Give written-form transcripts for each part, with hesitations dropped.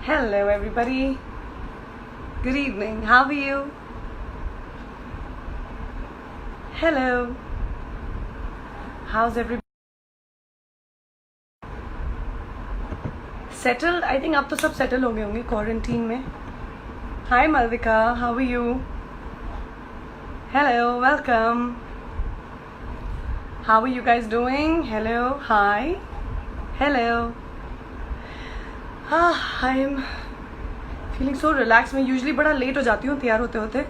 Hello, everybody. Good evening. How are you? Hello. How's everybody? Settled? I think अब तो सब settle हो गए होंगे quarantine में. Hi, Malvika. How are you? Hello. Welcome. How are you guys doing? Hello. Hi. Hello. I'm feeling so relax. मैं usually बड़ा late हो जाती हूँ तैयार होते होते.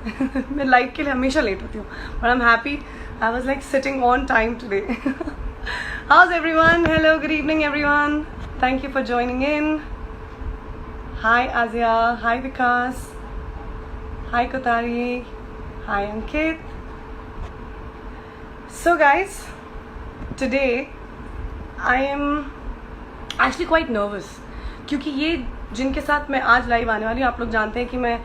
मैं लाइव के लिए हमेशा लेट होती हूँ, but I am happy. I was like sitting on time today. How's everyone? Hello, good evening everyone. Thank you for joining in. Hi आजिया, hi Vikas, hi Kothari, hi Ankit. So guys, today I am actually quite nervous, क्योंकि ये जिनके साथ मैं आज live आने वाली हूँ, आप लोग जानते हैं कि मैं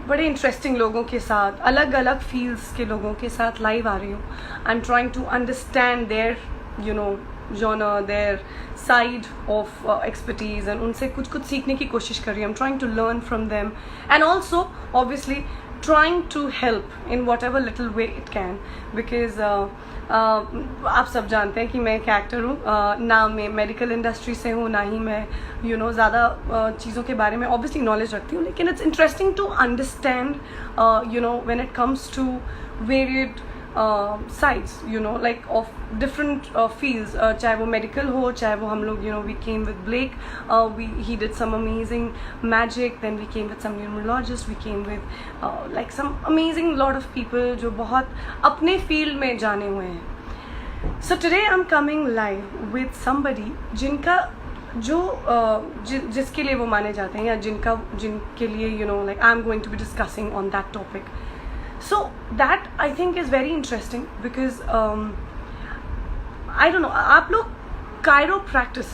बड़े इंटरेस्टिंग लोगों के साथ, अलग अलग फील्ड्स के लोगों के साथ लाइव आ रही हूँ. I am trying to understand their genre, their side of expertise, and उनसे कुछ कुछ सीखने की कोशिश कर रही हूँ. I am trying to learn from them, and also obviously trying to help in whatever little way it can, because आप सब जानते हैं कि मैं एक एक्टर हूँ. ना मैं मेडिकल इंडस्ट्री से हूँ, ना ही मैं ज़्यादा चीज़ों के बारे में ऑब्वियसली नॉलेज रखती हूँ, लेकिन it's interesting to understand when it comes to varied sides, like of different fields, चाहे वो medical हो, चाहे वो हम लोग we came with Blake, he did some amazing magic, then we came with some numerologists, we came with like some amazing lot of people जो बहुत अपने field में जाने हुए हैं. So today I'm coming live with somebody जिनका जिसके लिए वो माने जाते हैं, या जिनके लिए like I'm going to be discussing on that topic. So that I think is very interesting, because I don't know, आप लोग chiropractic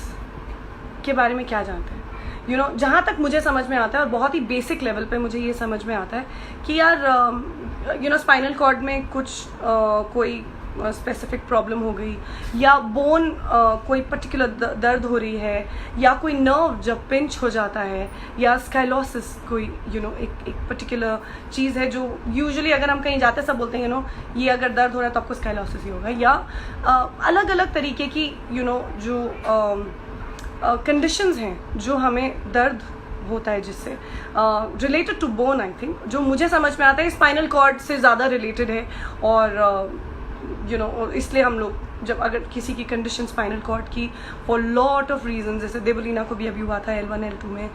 के बारे में क्या जानते हैं? जहाँ तक मुझे समझ में आता है, और बहुत ही बेसिक लेवल पे मुझे ये समझ में आता है कि यार स्पाइनल कॉर्ड में कुछ कोई स्पेसिफिक प्रॉब्लम हो गई, या बोन कोई पर्टिकुलर दर्द हो रही है, या कोई नर्व जब पिंच हो जाता है, या स्काइलोसिस कोई एक पर्टिकुलर चीज़ है जो यूजुअली अगर हम कहीं जाते हैं सब बोलते हैं ये अगर दर्द हो रहा है तो आपको स्काइलोसिस ही होगा, या अलग अलग तरीके की जो कंडीशंस हैं जो हमें दर्द होता है, जिससे related to bone. I think जो मुझे समझ में आता है स्पाइनल कॉर्ड से ज़्यादा रिलेटेड है, और इसलिए हम लोग जब अगर किसी की कंडीशन स्पाइनल कॉर्ड की फॉर लॉट ऑफ रीजन, जैसे देवलीना को भी अभी हुआ था L1 L2 में,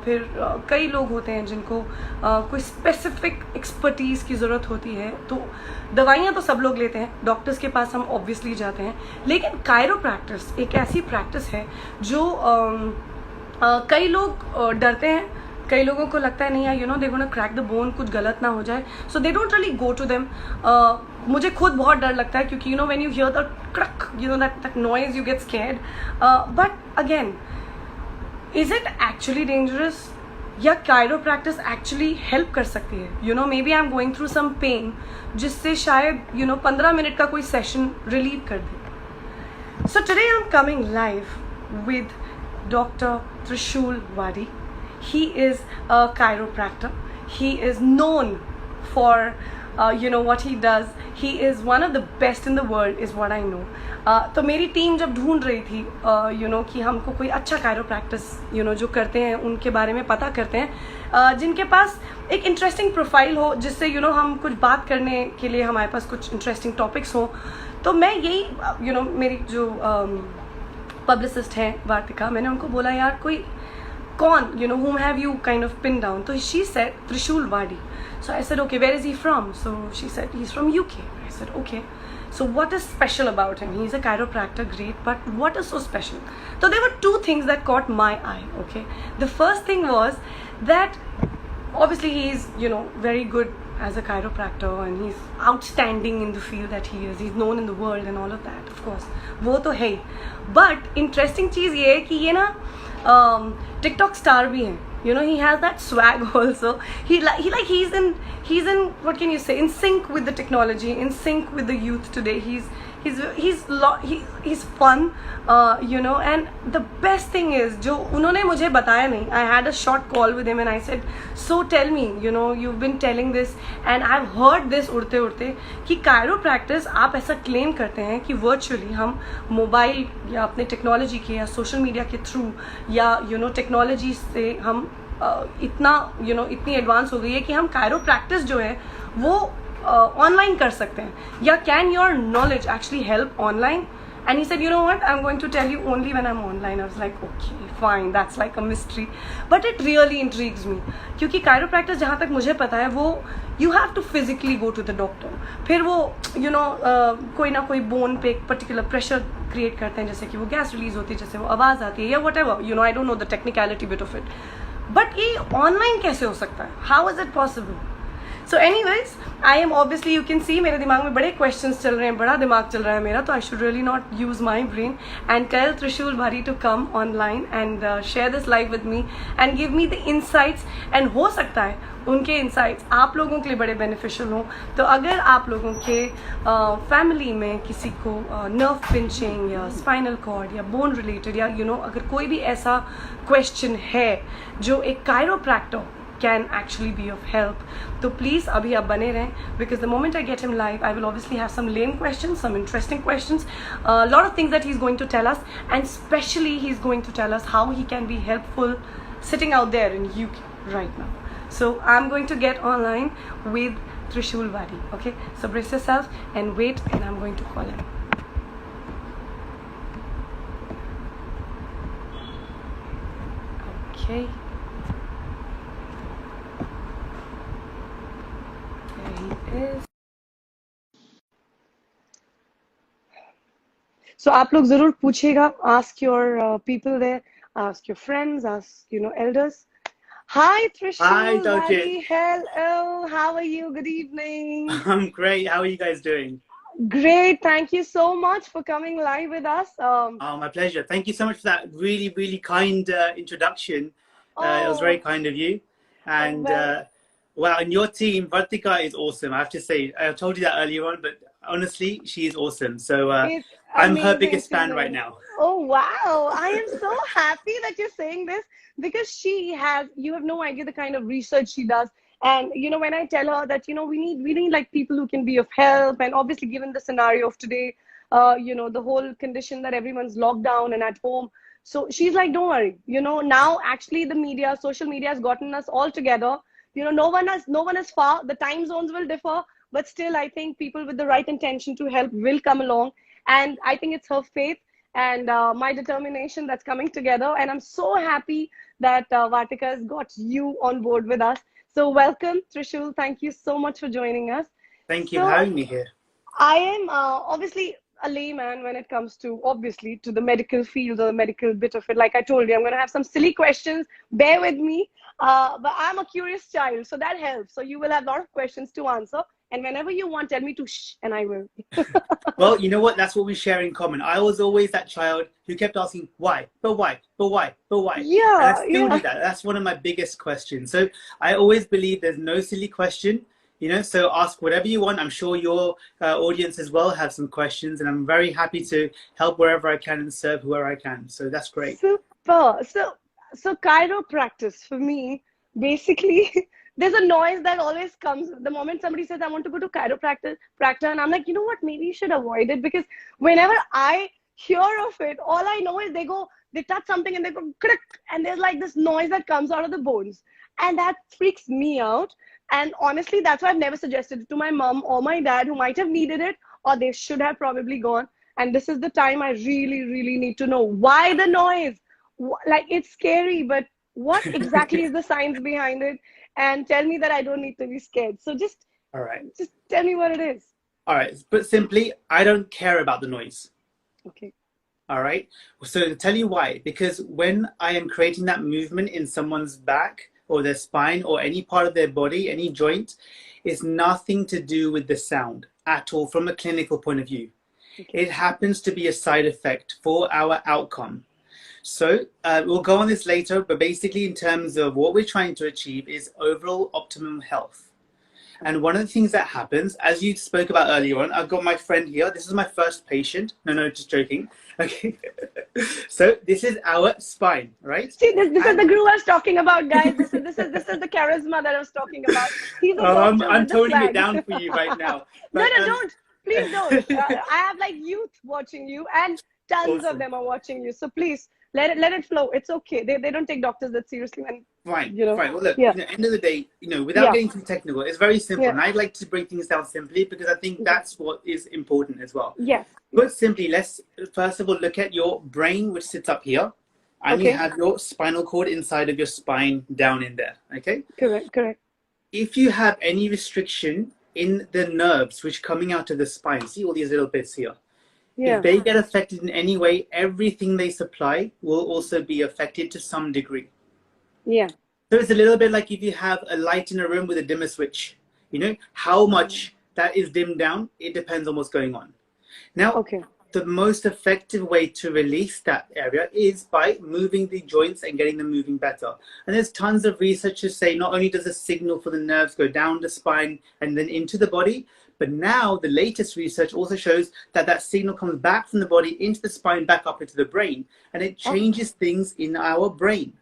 फिर कई लोग होते हैं जिनको कोई स्पेसिफिक एक्सपर्टीज़ की ज़रूरत होती है, तो दवाइयाँ तो सब लोग लेते हैं, डॉक्टर्स के पास हम ऑब्वियसली जाते हैं, लेकिन कायरोप्रैक्टिस एक ऐसी प्रैक्टिस है जो कई लोग डरते हैं. कई लोगों को लगता है नहीं यार they gonna crack the bone, कुछ गलत ना हो जाए, so they don't really go to them. मुझे खुद बहुत डर लगता है, क्योंकि when you hear the crack, that noise, you get scared. But again, is it actually dangerous, या कायरोप्रैक्टिस एक्चुअली हेल्प कर सकती है? Maybe I am going through some pain, जिससे शायद 15 मिनट का कोई सेशन रिलीव कर दे. So today I am coming live with Dr. Trishul Wadi. He is a chiropractor. He is known for what he does. He is one of the best in the world, is what I know. तो मेरी team जब ढूंढ रही थी कि हमको कोई अच्छा कायरोप्रैक्टिस जो करते हैं उनके बारे में पता करते हैं, जिनके पास एक इंटरेस्टिंग प्रोफाइल हो, जिससे हम कुछ बात करने के लिए हमारे पास कुछ इंटरेस्टिंग टॉपिक्स हो. तो मैं यही मेरी जो पब्लिसिस्ट हैं वार्तिका, मैंने उनको बोला यार कोई कौन whom have you kind of pinned down? So she said Trishul Wadi. So I said okay, where is he from? So she said he's from UK. I said okay, so what is special about him? He's a chiropractor, great, but what is so special? So there were two things that caught my eye. Okay, the first thing was that obviously he's very good as a chiropractor, and he's outstanding in the field that he is. He's known in the world and all of that, of course. वो तो है. But interesting चीज़ ये है कि ये ना TikTok star भी हैं. He has that swag also. He's in what can you say? In sync with the technology, in sync with the youth today. he's fun, you know. And the best thing is, जो उन्होंने मुझे बताया नहीं, I had a short call with him and I said, so tell me, you know, you've been telling this and I've heard this उड़ते उड़ते कि chiropractic आप ऐसा claim करते हैं कि virtually हम मोबाइल या अपने टेक्नोलॉजी के या सोशल मीडिया के थ्रू या यू नो टेक्नोलॉजी से हम इतना यू नो इतनी एडवांस हो गई है कि हम कायरोप्रैक्टिस जो है वो ऑनलाइन कर सकते हैं, या can your knowledge actually help online? And he said, you know what, I'm going to tell you only when I'm online. I was like, okay, fine, that's like a mystery. But it really intrigues me. क्योंकि chiropractic जहाँ तक मुझे पता है वो you have to physically go to the doctor. फिर वो you know कोई ना कोई bone पे एक particular pressure create करते हैं, जैसे कि वो गैस रिलीज होती है, जैसे वो आवाज़ आती है या whatever. You know, I don't know the technicality bit of it. But ये online कैसे हो सकता है? How is it possible? So anyways, I am obviously, you can see मेरे दिमाग में बड़े questions चल रहे हैं, बड़ा दिमाग चल रहा है मेरा, तो I should really not use my brain and tell Trishul Bhari to come online and share this live with me and give me the insights. And हो सकता है उनके insights आप लोगों के लिए बड़े beneficial हो. तो अगर आप लोगों के family में किसी को nerve pinching या spinal cord या bone related या you know अगर कोई भी ऐसा question है जो एक chiropractor can actually be of help, तो please अभी आप बने रहें, because the moment I get him live I will obviously have some lame questions, some interesting questions, a lot of things that he's going to tell us, and especially he's going to tell us how he can be helpful sitting out there in UK right now. So I'm going to get online with Trishul Bhari. Okay, so brace yourself and wait, and I'm going to call him. Okay. So आप लोग जरूर पूछिएगा, ask your people there, ask your friends, ask you know elders. Hi Trishul. Hi Dalljiet. Hello, how are you? Good evening. I'm great. How are you guys doing? Great, thank you so much for coming live with us. Oh, my pleasure. Thank you so much for that really, really kind introduction. It was very kind of you. And well, and your team, Vartika is awesome. I have to say, I told you that earlier on, but honestly, she is awesome. So I'm her biggest fan right now. Oh, wow. I am so happy that you're saying this, because she has, you have no idea the kind of research she does. And, you know, when I tell her that, you know, we need like people who can be of help, and obviously given the scenario of today, you know, the whole condition that everyone's locked down and at home. So she's like, don't worry, you know, now actually the media, social media has gotten us all together. You know, no one is far. The time zones will differ, but still, I think people with the right intention to help will come along. And I think it's her faith and my determination that's coming together. And I'm so happy that Vartika has got you on board with us. So welcome, Trishul. Thank you so much for joining us. Thank you for having me here. I am obviously a layman when it comes to, obviously, to the medical field or the medical bit of it. Like I told you, I'm going to have some silly questions. Bear with me. But I'm a curious child, so that helps. So you will have a lot of questions to answer. And whenever you want, tell me to shh, and I will. Well, you know what? That's what we share in common. I was always that child who kept asking, why? But why? But why? But why? Yeah. And I still do that. That's one of my biggest questions. So I always believe there's no silly question. You know, so ask whatever you want. I'm sure your audience as well have some questions, and I'm very happy to help wherever I can and serve whoever I can. So that's great. Super. So chiropractic for me, basically, there's a noise that always comes the moment somebody says, I want to go to chiropractor, and I'm like, you know what, maybe you should avoid it, because whenever I hear of it, all I know is they touch something and they go click, and there's like this noise that comes out of the bones, and that freaks me out. And honestly, that's why I've never suggested it to my mom or my dad, who might have needed it, or they should have probably gone. And this is the time I really, really need to know why the noise. Like, it's scary, but what exactly is the science behind it? And tell me that I don't need to be scared. So just tell me what it is. All right, but simply, I don't care about the noise. Okay. All right. So to tell you why, because when I am creating that movement in someone's back or their spine or any part of their body, any joint, it's nothing to do with the sound at all from a clinical point of view. Okay. It happens to be a side effect for our outcome. So we'll go on this later, but basically in terms of what we're trying to achieve is overall optimum health. And one of the things that happens, as you spoke about earlier on, I've got my friend here. This is my first patient. No, just joking. Okay. So this is our spine, right? See, this is the groove I was talking about, guys. This is the charisma that I was talking about. He's a doctor I'm with the toning it slang. down for you right now. No, But, don't. Please don't. I have like youth watching you, and tons of awesome. them are watching you. So please let it flow. It's okay. They don't take doctors that seriously, and Fine, you know. fine. Well, look, Yeah. at the end of the day, without Yeah. getting too technical, it's very simple. Yeah. And I'd like to break things down simply because I think that's what is important as well. Yes. Put simply, let's first of all look at your brain, which sits up here, and you have your spinal cord inside of your spine down in there, okay? Correct. If you have any restriction in the nerves which coming out of the spine, see all these little bits here? Yeah. If they get affected in any way, everything they supply will also be affected to some degree. Yeah. So it's a little bit like if you have a light in a room with a dimmer switch, how much that is dimmed down, it depends on what's going on. Now, the most effective way to release that area is by moving the joints and getting them moving better. And there's tons of research to say not only does a signal for the nerves go down the spine and then into the body, but now the latest research also shows that that signal comes back from the body into the spine, back up into the brain, and it changes things in our brain.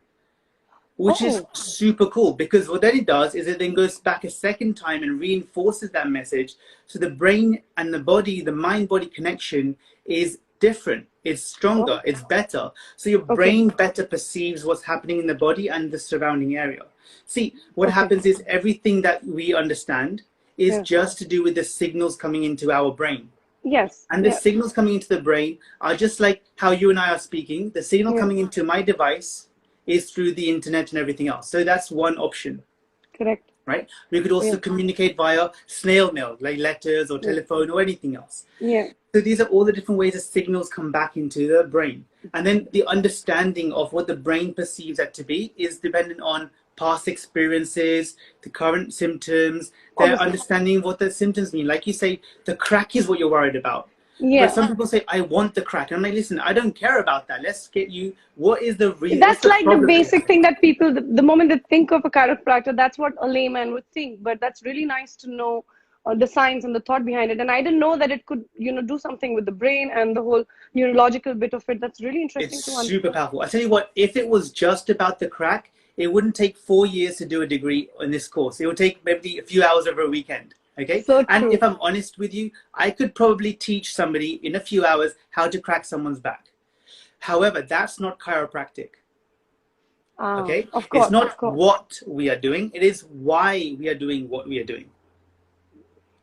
Which is super cool, because what then it does is it then goes back a second time and reinforces that message. So the brain and the body, the mind-body connection is different. It's stronger. It's better. So your brain better perceives what's happening in the body and the surrounding area. See, what happens is everything that we understand is just to do with the signals coming into our brain. Yes. And the signals coming into the brain are just like how you and I are speaking. The signal coming into my device is through the internet and everything else. So that's one option. Correct. Right? We could also communicate via snail mail, like letters or telephone or anything else. Yeah. So these are all the different ways the signals come back into the brain. And then the understanding of what the brain perceives that to be is dependent on past experiences, the current symptoms, their understanding of what the symptoms mean. Like you say, the crack is what you're worried about. Yeah. But some people say, I want the crack. And I'm like, listen, I don't care about that. Let's get you, what is the reason? That's like the basic thing that people, the moment they think of a chiropractor, that's what a layman would think. But that's really nice to know the science and the thought behind it. And I didn't know that it could, do something with the brain and the whole neurological bit of it. That's really interesting to understand. Super powerful. I tell you what, if it was just about the crack, it wouldn't take 4 years to do a degree in this course. It would take maybe a few hours over a weekend. Okay. So and if I'm honest with you, I could probably teach somebody in a few hours how to crack someone's back. However, that's not chiropractic. Okay. Of course, it's not what we are doing. It is why we are doing what we are doing.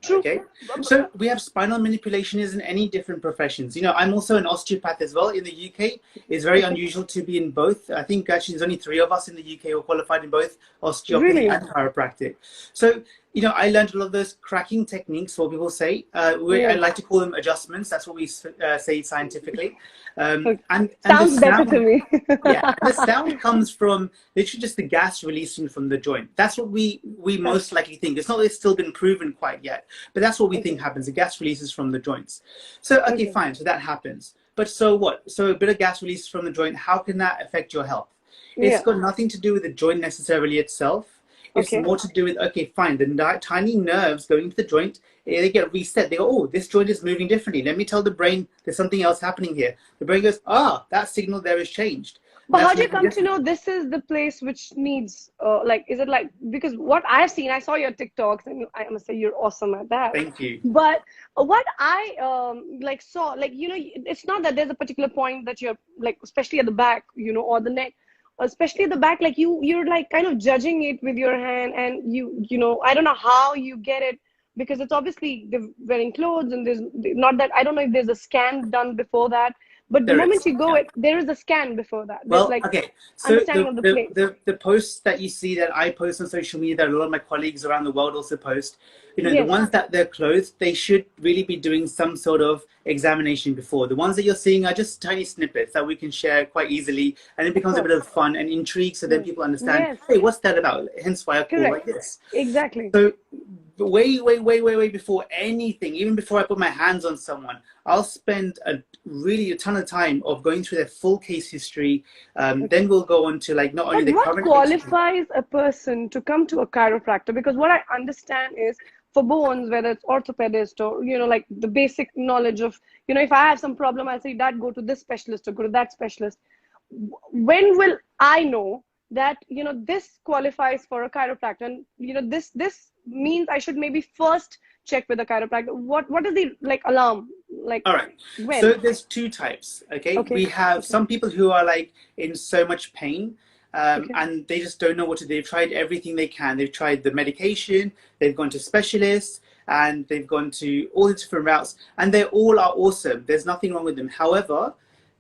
True. Okay. So we have spinal manipulation is in any different professions. I'm also an osteopath as well in the UK. It's very unusual to be in both. I think actually there's only 3 of us in the UK who are qualified in both osteopathy and chiropractic. So, I learned a lot of those cracking techniques, what people say. I like to call them adjustments. That's what we say scientifically. And sounds better to me. And the sound comes from literally just the gas releasing from the joint. That's what we most likely think. It's not that it's still been proven quite yet, but that's what we think happens. The gas releases from the joints. So, okay, fine. So that happens. But so what? So a bit of gas releases from the joint, how can that affect your health? It's got nothing to do with the joint necessarily itself. It's more to do with, okay, fine, the tiny nerves going to the joint, they get reset. They go, oh, this joint is moving differently. Let me tell the brain there's something else happening here. The brain goes, that signal there is changed. But how do you come to know this is the place which needs, is it like, because what I've seen, I saw your TikToks and I must say you're awesome at that. Thank you. But what I saw, it's not that there's a particular point that you're like, especially at the back, or the neck, especially at the back, like you're like kind of judging it with your hand, and I don't know how you get it, because it's obviously they're wearing clothes, and there's not that, I don't know if there's a scan done before that, but the moment you go, there is a scan before that. Well, like okay. So understanding of the place. The posts that you see that I post on social media, that a lot of my colleagues around the world also post, the ones that they're clothed, they should really be doing some sort of examination before. The ones that you're seeing are just tiny snippets that we can share quite easily, and it becomes a bit of fun and intrigue, so then people understand, hey, what's that about? Hence why I call like this. Exactly. So way before anything, even before I put my hands on someone, I'll spend a ton of time of going through their full case history. Then we'll go on to like not only But the what current case history. qualifies a person to come to a chiropractor? Because what I understand is for bones, whether it's orthopedist or, like the basic knowledge of, if I have some problem, I'll say, Dad, go to this specialist or go to that specialist. When will I know that, this qualifies for a chiropractor? And, this means I should maybe first check with a chiropractor. What is the like alarm? Like, All right. when? So there's two types. Okay. Okay. We have some people who are like in so much pain, Okay. and they just don't know what to do. They've tried everything they can. They've tried the medication, they've gone to specialists, and they've gone to all the different routes, and they all are awesome. There's nothing wrong with them. However,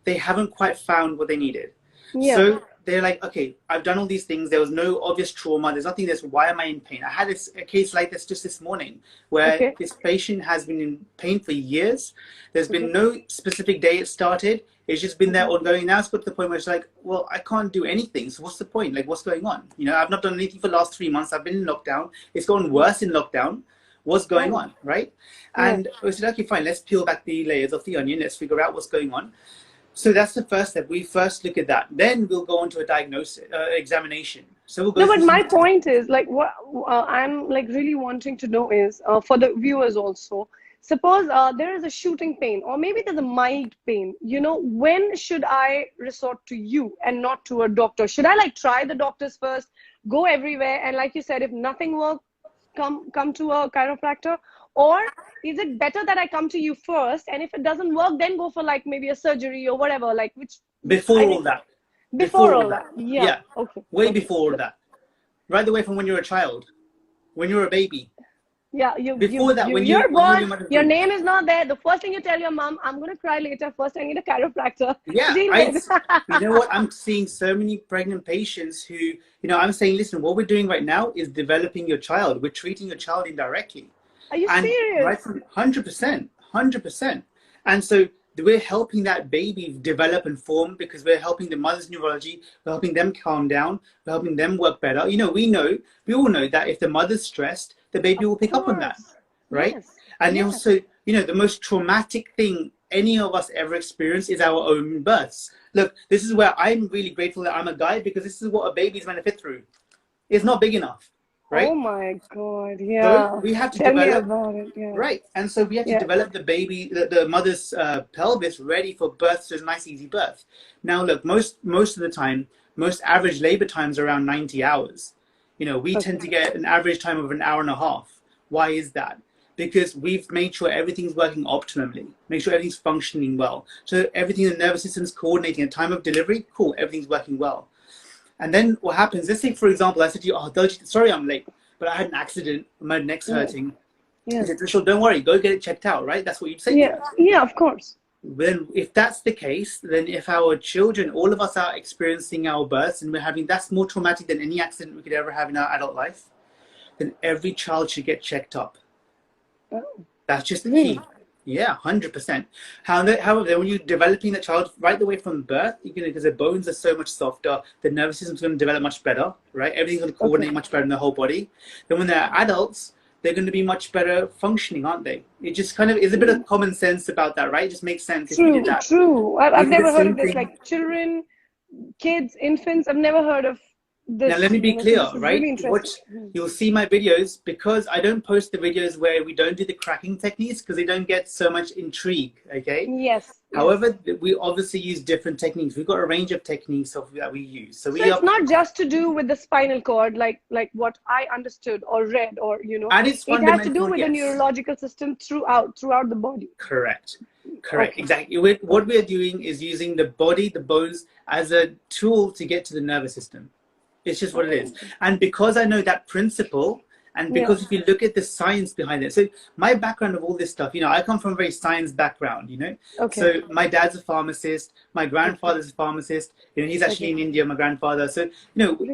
they haven't quite found what they needed. Yeah. So they're like, okay, I've done all these things. There was no obvious trauma. There's nothing that's, why am I in pain? I had a case like this just this morning where Okay. this patient has been in pain for years. There's been no specific day it started. It's just been there ongoing. Now it's got to the point where it's like, well, I can't do anything. So what's the point? Like, what's going on? I've not done anything for the last 3 months. I've been in lockdown. It's gotten worse in lockdown. What's going on, right? And we said, okay, fine. Let's peel back the layers of the onion. Let's figure out what's going on. So that's the first step. We first look at that. Then we'll go on to a diagnosis, examination. So we'll go. No, but my point is like what I'm like really wanting to know is for the viewers also. Suppose there is a shooting pain, or maybe there's a mild pain. When should I resort to you and not to a doctor? Should I like try the doctors first, go everywhere, and like you said, if nothing works, come to a chiropractor? Or is it better that I come to you first, and if it doesn't work, then go for like maybe a surgery or whatever, like which before all that. Before all that. Yeah. Okay. Way before all that. Right away from when you're a child, when you're a baby. Yeah, you're born, your name is not there. The first thing you tell your mom, I'm going to cry later. First, I need a chiropractor. Yeah, you know what? I'm seeing so many pregnant patients who, I'm saying, listen, what we're doing right now is developing your child. We're treating your child indirectly. Are you serious? Right from 100%. And so we're helping that baby develop and form because we're helping the mother's neurology. We're helping them calm down. We're helping them work better. We all know that if the mother's stressed, the baby will pick up on that, right? Yes. And also, the most traumatic thing any of us ever experience is our own births. Look, this is where I'm really grateful that I'm a guy, because this is what a baby's meant to fit through. It's not big enough. Right? Oh my God! Yeah. So we have to Tell develop, me about it. Yeah. Right, and so we have to develop the baby, the mother's pelvis ready for birth, so it's a nice, easy birth. Now, look, most of the time, most average labor times are around 90 hours. We tend to get an average time of an hour and a half. Why is that? Because we've made sure everything's working optimally, make sure everything's functioning well. So everything in the nervous system's coordinating at time of delivery. Cool, everything's working well. And then what happens, let's say, for example, I said to you, oh, Dalljiet, sorry I'm late, but I had an accident, my neck's hurting. Yeah. I said, Trishul, don't worry, go get it checked out, right? That's what you'd say. Yeah, of course. Then if that's the case, then if our children, all of us are experiencing our births and we're having, that's more traumatic than any accident we could ever have in our adult life, then every child should get checked up. Oh. That's just the key. Yeah, 100%. However, when you're developing the child right away from birth, because the bones are so much softer, the nervous system's going to develop much better, right? Everything's going to coordinate much better in the whole body. Then when they're adults, they're going to be much better functioning, aren't they? It just kind of is a bit of common sense about that, right? It just makes sense if we did that. True. I've never heard of this. Like children, kids, infants, I've never heard of this. Now let me be clear, right? Really You'll see my videos, because I don't post the videos where we don't do the cracking techniques, because they don't get so much intrigue, okay? Yes. However, we obviously use different techniques. We've got a range of techniques that we use. So it's not just to do with the spinal cord, like what I understood or read, or and it's it has to do with the neurological system throughout the body. Correct. Exactly. What we're doing is using the body, the bones, as a tool to get to the nervous system. It's just what it is. And because I know that principle, and because if you look at the science behind it, so my background of all this stuff, I come from a very science background, Okay. So my dad's a pharmacist, my grandfather's a pharmacist, he's actually in India, my grandfather. So,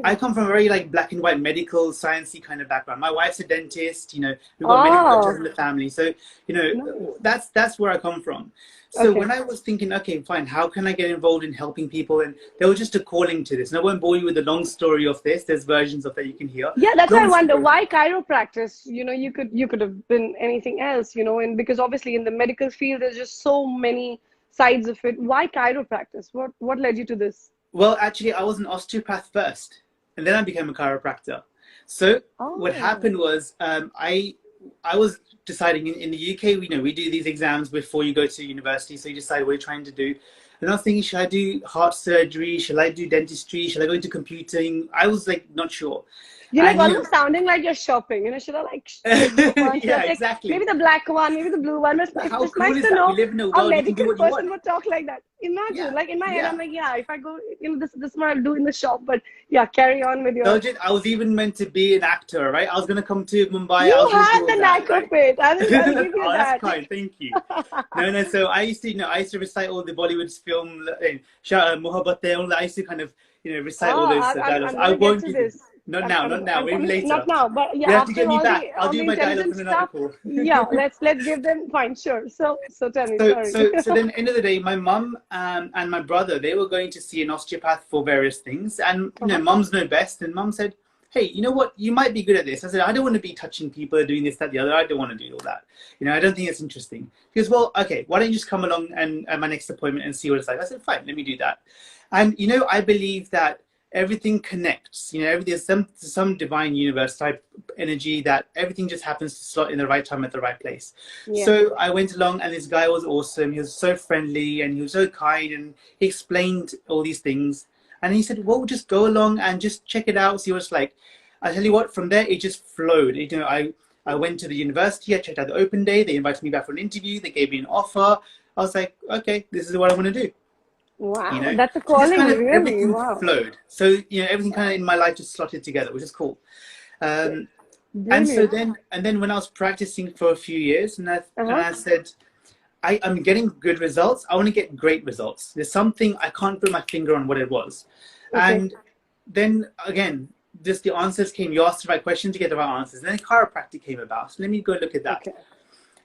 I come from a very black and white medical, sciencey kind of background. My wife's a dentist, we've got medical doctors in the family. So, that's where I come from. So when I was thinking, okay, fine, how can I get involved in helping people? And there was just a calling to this. And I won't bore you with the long story of this. There's versions of that you can hear. Yeah, that's why I Long wonder story. why chiropractic. You could have been anything else. And because obviously in the medical field there's just so many sides of it. Why chiropractic? What led you to this? Well, actually, I was an osteopath first, and then I became a chiropractor. So what Oh, happened was, I was deciding in the UK, we do these exams before you go to university. So you decide what you're trying to do. And I was thinking, should I do heart surgery? Should I do dentistry? Should I go into computing? I was like not sure. you're like And almost sounding like you're shopping. Should I like take this one? Should I yeah, take maybe exactly. the black one, maybe the blue one? But how It's cool nice is to that? We know live in a a world you can do medical what you person want. would talk like that. Imagine, Yeah, like in my head, yeah. I'm like, yeah, if I go, this is what I'll do in the shop. But yeah, carry on with your. Dalljiet, I was even meant to be an actor, right? I was going to come to Mumbai. I You was going to do have all the that, knack of right? it. I'll give you Oh, that's that. kind. Thank you. No. So I used to, I used to recite all the Bollywood film, Mohabbat Hai, all that. I used to kind of, recite all Oh, those dialogues. I'm I gonna get won't to do them. this. Not now, not now. I'm Maybe coming. later. Not now, but You yeah, have to get after me back. I'll all do the my dialogues intelligent in another stuff. call. Yeah, let's give them. Fine, sure. So tell me. So, Sorry. so, so then, end of the day, my mum and my brother, they were going to see an osteopath for various things, and Uh-huh. mums know best. And mum said, "Hey, you know what? You might be good at this." I said, "I don't want to be touching people, doing this, that, the other. I don't want to do all that. I don't think it's interesting." He goes, "Well, okay. Why don't you just come along and at my next appointment and see what it's like?" I said, "Fine, let me do that." And I believe that everything connects. There's some divine universe type energy that everything just happens to slot in the right time at the right place. Yeah. So I went along, and this guy was awesome. He was so friendly, and he was so kind, and he explained all these things. And he said, "Well, just go along and just check it out, see what it's like." I tell you what, from there it just flowed. I went to the university. I checked out the open day. They invited me back for an interview. They gave me an offer. I was like, okay, this is what I want to do. Wow, that's a So just calling, kind of really. everything Wow. flowed. So everything kind of in my life just slotted together, which is cool. Um, Brilliant. and then when I was practicing for a few years, and Uh-huh. I said, I'm getting good results. I want to get great results. There's something I can't put my finger on what it was. Okay. And then again, just the answers came. You asked the right questions, you get the right answers. And then chiropractic came about. So let me go look at that. Okay.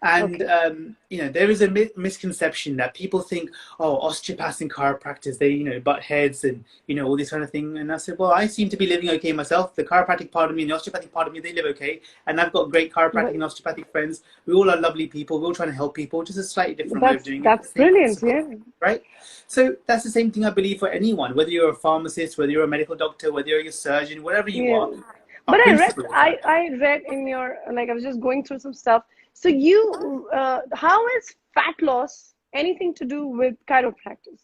And Okay. there is a misconception that people think, oh, osteopaths and chiropractors, they butt heads and all this kind of thing. And I said, well, I seem to be living okay myself. The chiropractic part of me and the osteopathic part of me, they live okay. And I've got great chiropractic But and osteopathic friends. We all are lovely people. We're all trying to help people, just a slightly different way of that's doing it. that's The same brilliant. principle, Yeah. right? So that's the same thing I believe for anyone, whether you're a pharmacist, whether you're a medical doctor, whether you're a surgeon, whatever you Yeah. are. Our But principle is that. I read in your, like, I was just going through some stuff. So how is fat loss anything to do with chiropractic?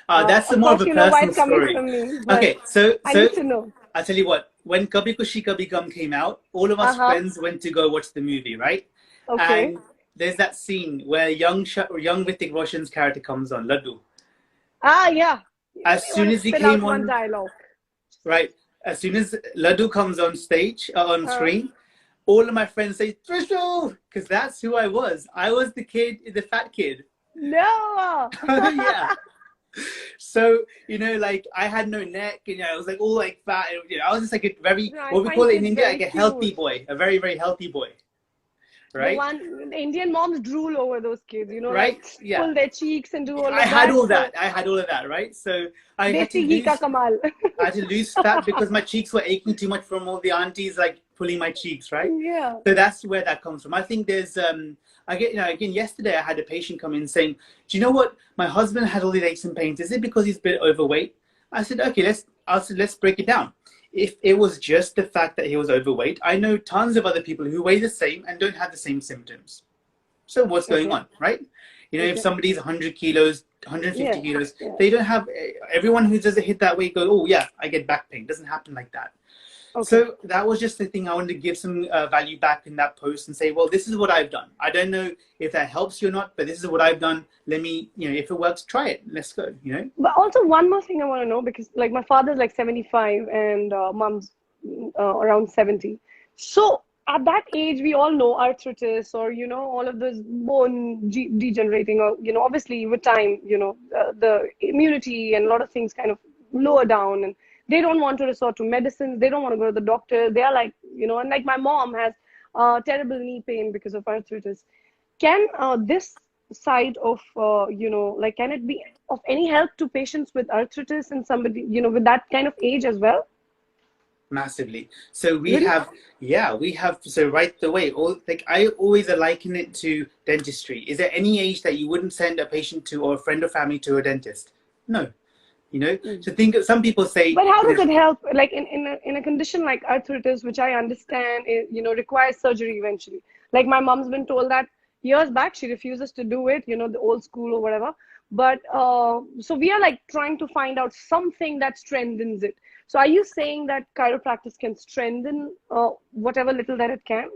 That's Of more of course, a you know why personal it's coming story. from me, but Okay, so I need to know. I tell you what, when Kabhi Kushi Kabhi Gum came out, all of us Uh-huh. friends went to go watch the movie, right? Okay. And there's that scene where young Hrithik Roshan's character comes on, Laddu. Ah, yeah. Let As me soon want to as he spill out came one on, dialogue. right? As soon as Laddu comes on stage, on Uh, screen, all of my friends say Trishul, because that's who I was. I was the kid, the fat kid. no. Yeah. So like I had no neck, I was like all like fat. I was just like a very, No, I what we find call it in kids India, very like a healthy cute. boy, a very very healthy boy, right? The Indian moms drool over those kids, Right? like Yeah. pull their cheeks and do all I of had that. all So, that. I had all of that, right? So I had to desi ghee ka lose. kamal. I had to lose fat because my cheeks were aching too much from all the aunties like pulling my cheeks, right? Yeah. So that's where that comes from. I think there's I get again yesterday I had a patient come in saying, "Do you know what? My husband had all these aches and pains. Is it because he's a bit overweight?" I said, "Okay, let's break it down. If it was just the fact that he was overweight, I know tons of other people who weigh the same and don't have the same symptoms. So what's going Okay. on, right? If Okay. somebody's 100 kilos, 150 Yeah. kilos, Yeah. they don't have, everyone who doesn't hit that weight goes, oh yeah, I get back pain. It doesn't happen like that. Okay. So that was just the thing I wanted to give some value back in that post and say, well, this is what I've done. I don't know if that helps you or not, but this is what I've done. Let me, if it works, try it. Let's go, But also one more thing I want to know, because like my father's like 75 and mom's around 70. So at that age, we all know arthritis or, all of those bone degenerating or, obviously with time, the immunity and a lot of things kind of lower down, and they don't want to resort to medicines. They don't want to go to the doctor. They are like, and like my mom has terrible knee pain because of arthritis. Can this side of, like, can it be of any help to patients with arthritis and somebody, with that kind of age as well? Massively. So we Really? have, yeah, we have, so right the way, all, like I always liken it to dentistry. Is there any age that you wouldn't send a patient to, or a friend or family to, a dentist? No. You know, so think, some people say, But how does it help, like in a condition like arthritis, which I understand is, requires surgery eventually. Like my mom's been told that years back, she refuses to do it, the old school or whatever. But so we are like trying to find out something that strengthens it. So are you saying that chiropractic can strengthen whatever little that it can?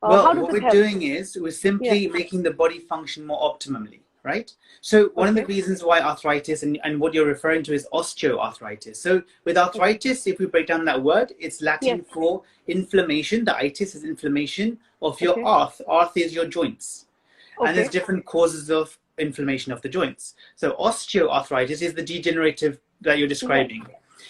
How well, does what it we're help? doing is we're Yeah. simply making the body function more optimally, right? So one of the Okay. reasons why arthritis, and what you're referring to, is osteoarthritis. So with Okay. arthritis, if we break down that word, it's Yes. Latin for inflammation. The itis is inflammation of your Okay. arth. Arth is your joints. And there's Okay. different causes of inflammation of the joints. So osteoarthritis is the degenerative that you're Yes. describing.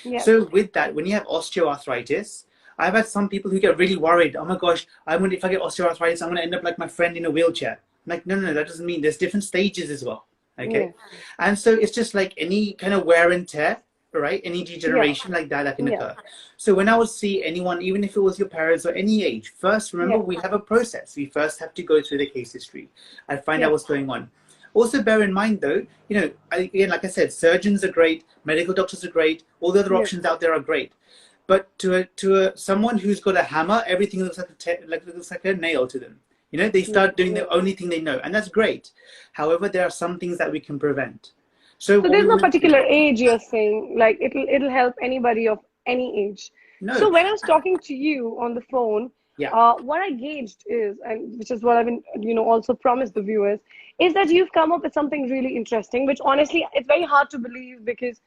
Yes. So with that, when you have osteoarthritis, I've had some people who get really worried. Oh my gosh, if I get osteoarthritis, I'm going to end up like my friend in a wheelchair. I'm like, no, no, no, that doesn't mean, there's different stages as well. Okay. Yes. And so it's just like any kind of wear and tear, right? Any Yeah. degeneration like that can Yeah. occur. So when I would see anyone, even if it was your parents or any age, first remember Yeah. we have a process. We first have to go through the case history and find out Yeah. what's going on. Also bear in mind though, again, like I said, surgeons are great, medical doctors are great, all the other Yes. options out there are great. But to someone who's got a hammer, everything looks like a nail to them. They start doing the only thing they know, and that's great. However, there are some things that we can prevent. So So what we there's no want to do, particular age you're saying, like it'll help anybody of any age. no, So when I was talking to you on the phone, yeah, what I gauged is, and which is what I've been, also promised the viewers, is that you've come up with something really interesting, which honestly it's very hard to believe because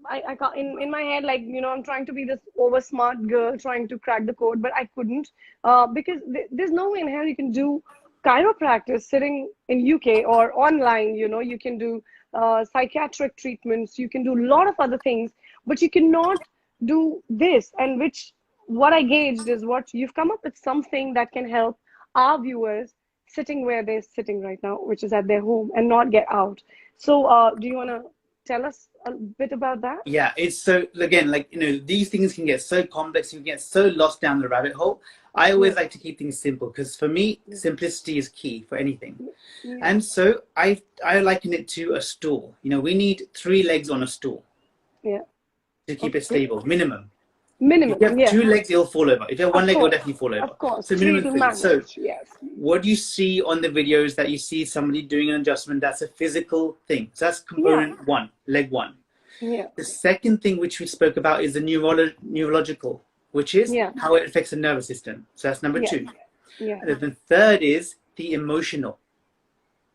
I can't, in my head, like, I'm trying to be this over smart girl trying to crack the code, but I couldn't, because there's no way in hell you can do chiropractic sitting in UK or online. You can do psychiatric treatments, you can do a lot of other things, but you cannot do this. And which, what I gauged is, what you've come up with something that can help our viewers sitting where they're sitting right now, which is at their home, and not get out. So do you want to tell us a bit about that? yeah. It's so, again, like, these things can get so complex, you can get so lost down the rabbit hole. I always Yeah. like to keep things simple because for me, simplicity is key for anything. Yeah. And so I liken it to a stool. We need 3 legs on a stool Yeah. to keep it Okay. stable, minimum. If Minimum. you have Yeah. 2 legs, it'll fall over. If you have 1 Of leg, it'll course. definitely fall over. Of course. So Three minimum to 3. So manage. Yes. what you see on the videos that you see somebody doing an adjustment, that's a physical thing. So that's Yeah. component 1, leg 1. Yeah. The second thing which we spoke about is the neurological, which is Yeah. how it affects the nervous system. So that's number Yeah. 2. Yeah. And then the third is the emotional,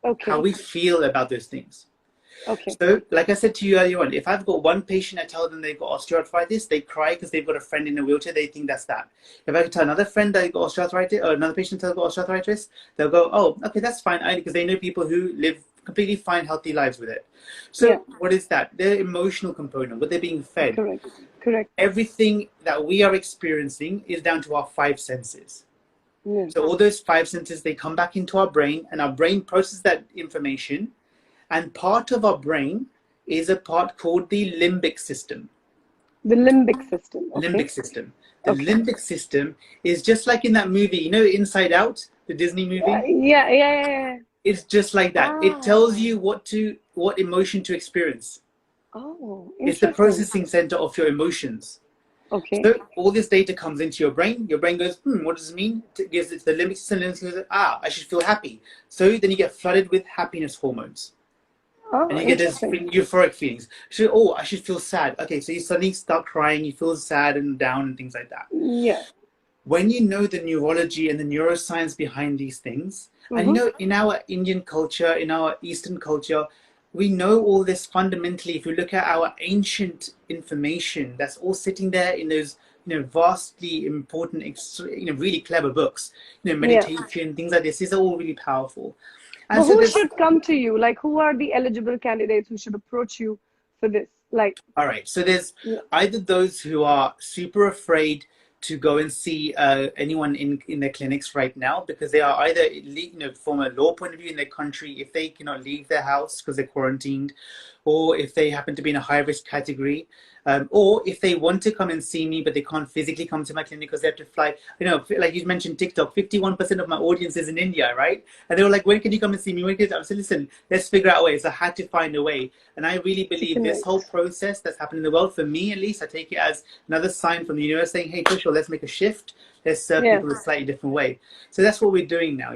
Okay. how we feel about those things. Okay. So, like I said to you earlier on, if I've got one patient, I tell them they've got osteoarthritis, they cry because they've got a friend in a wheelchair, they think that's that. If I tell another friend they've got osteoarthritis, or another patient they've got osteoarthritis, they'll go, oh, okay, that's fine, because they know people who live completely fine, healthy lives with it. So, Yeah. what is that? The emotional component, what they're being fed. Correct. Correct. Everything that we are experiencing is down to our 5 senses. Yeah. So all those 5 senses, they come back into our brain, and our brain processes that information. And part of our brain is a part called the limbic system. The limbic system. Okay. Limbic system. The Okay. limbic system is just like in that movie, Inside Out, the Disney movie? Yeah. Yeah. Yeah. It's just like that. Ah. It tells you what emotion to experience. Oh, It's the interesting. processing center of your emotions. Okay. So all this data comes into your brain. Your brain goes, what does it mean? It gives it to the limbic system. And it goes, I should feel happy. So then you get flooded with happiness hormones. Oh, And you get those interesting. euphoric feelings. So, I should feel sad. Okay, so you suddenly start crying, you feel sad and down and things like that. Yeah. When you know the neurology and the neuroscience behind these things, Mm-hmm. and in our Indian culture, in our Eastern culture, we know all this fundamentally. If you look at our ancient information, that's all sitting there in those, vastly important, really clever books, meditation, things like this. These are all really powerful. And But so who there's, should come to you? Like, who are the eligible candidates who should approach you for this? Like, all right, so there's yeah. either those who are super afraid to go and see anyone in their clinics right now, because they are either, from a law point of view in their country, if they cannot leave their house because they're quarantined, or if they happen to be in a high risk category, or if they want to come and see me but they can't physically come to my clinic because they have to fly. Like you mentioned TikTok, 51% of my audience is in India, right? And they were like, when can you come and see me? When can I said, listen, let's figure out a way. So I had to find a way. And I really believe this whole process that's happened in the world, for me at least, I take it as another sign from the universe saying, hey, Tushar, let's make a shift. Let's serve people in a slightly different way. So that's what we're doing now,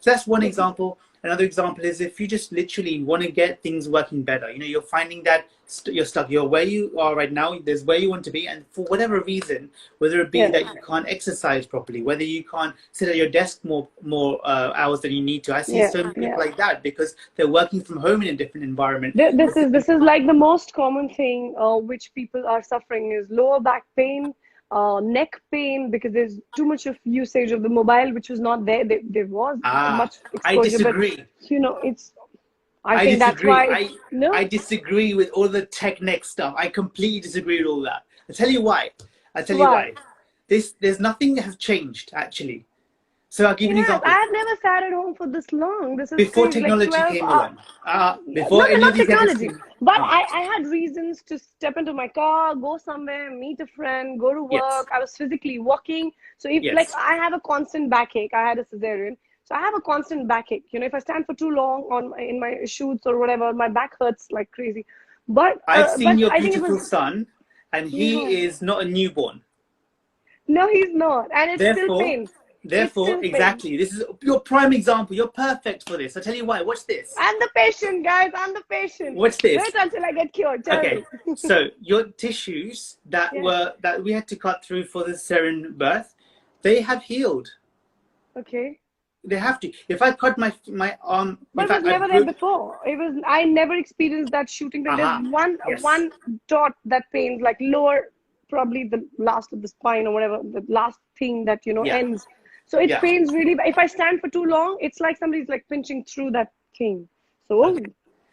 So that's one example. Another example is if you just literally want to get things working better, you're finding that you're stuck. You're where you are right now. There's where you want to be. And for whatever reason, whether it be that you can't exercise properly, whether you can't sit at your desk more hours than you need to. I see so many people like that because they're working from home in a different environment. This is like the most common thing which people are suffering is lower back pain, neck pain, because there's too much of usage of the mobile, which was not there. There was much exposure. I disagree. But, I think that's why. I disagree with all the tech neck stuff. I completely disagree with all that. I'll tell you why. Why. There's nothing has changed actually. So I'll give you an example. I've never sat at home for this long. This is before technology came along. Before any not of these technology. But I had reasons to step into my car, go somewhere, meet a friend, go to work. Yes. I was physically walking. So if I have a constant backache, I had a cesarean. So I have a constant backache. If I stand for too long in my shoots or whatever, my back hurts like crazy. But I've seen your beautiful son, and he is not a newborn. No, he's not, and it's still pain. Therefore, exactly. This is your prime example. You're perfect for this. I'll tell you why. Watch this. I'm the patient, guys. I'm the patient. Watch this. Wait until I get cured. Tell me. So your tissues that we had to cut through for the cesarean birth, they have healed. Okay. They have to. If I cut my arm, but it was never there before. I never experienced that shooting. There's one dot that pains, like lower, probably the last of the spine or whatever, the last thing that ends. So it pains really. If I stand for too long, it's like somebody's like pinching through that thing. So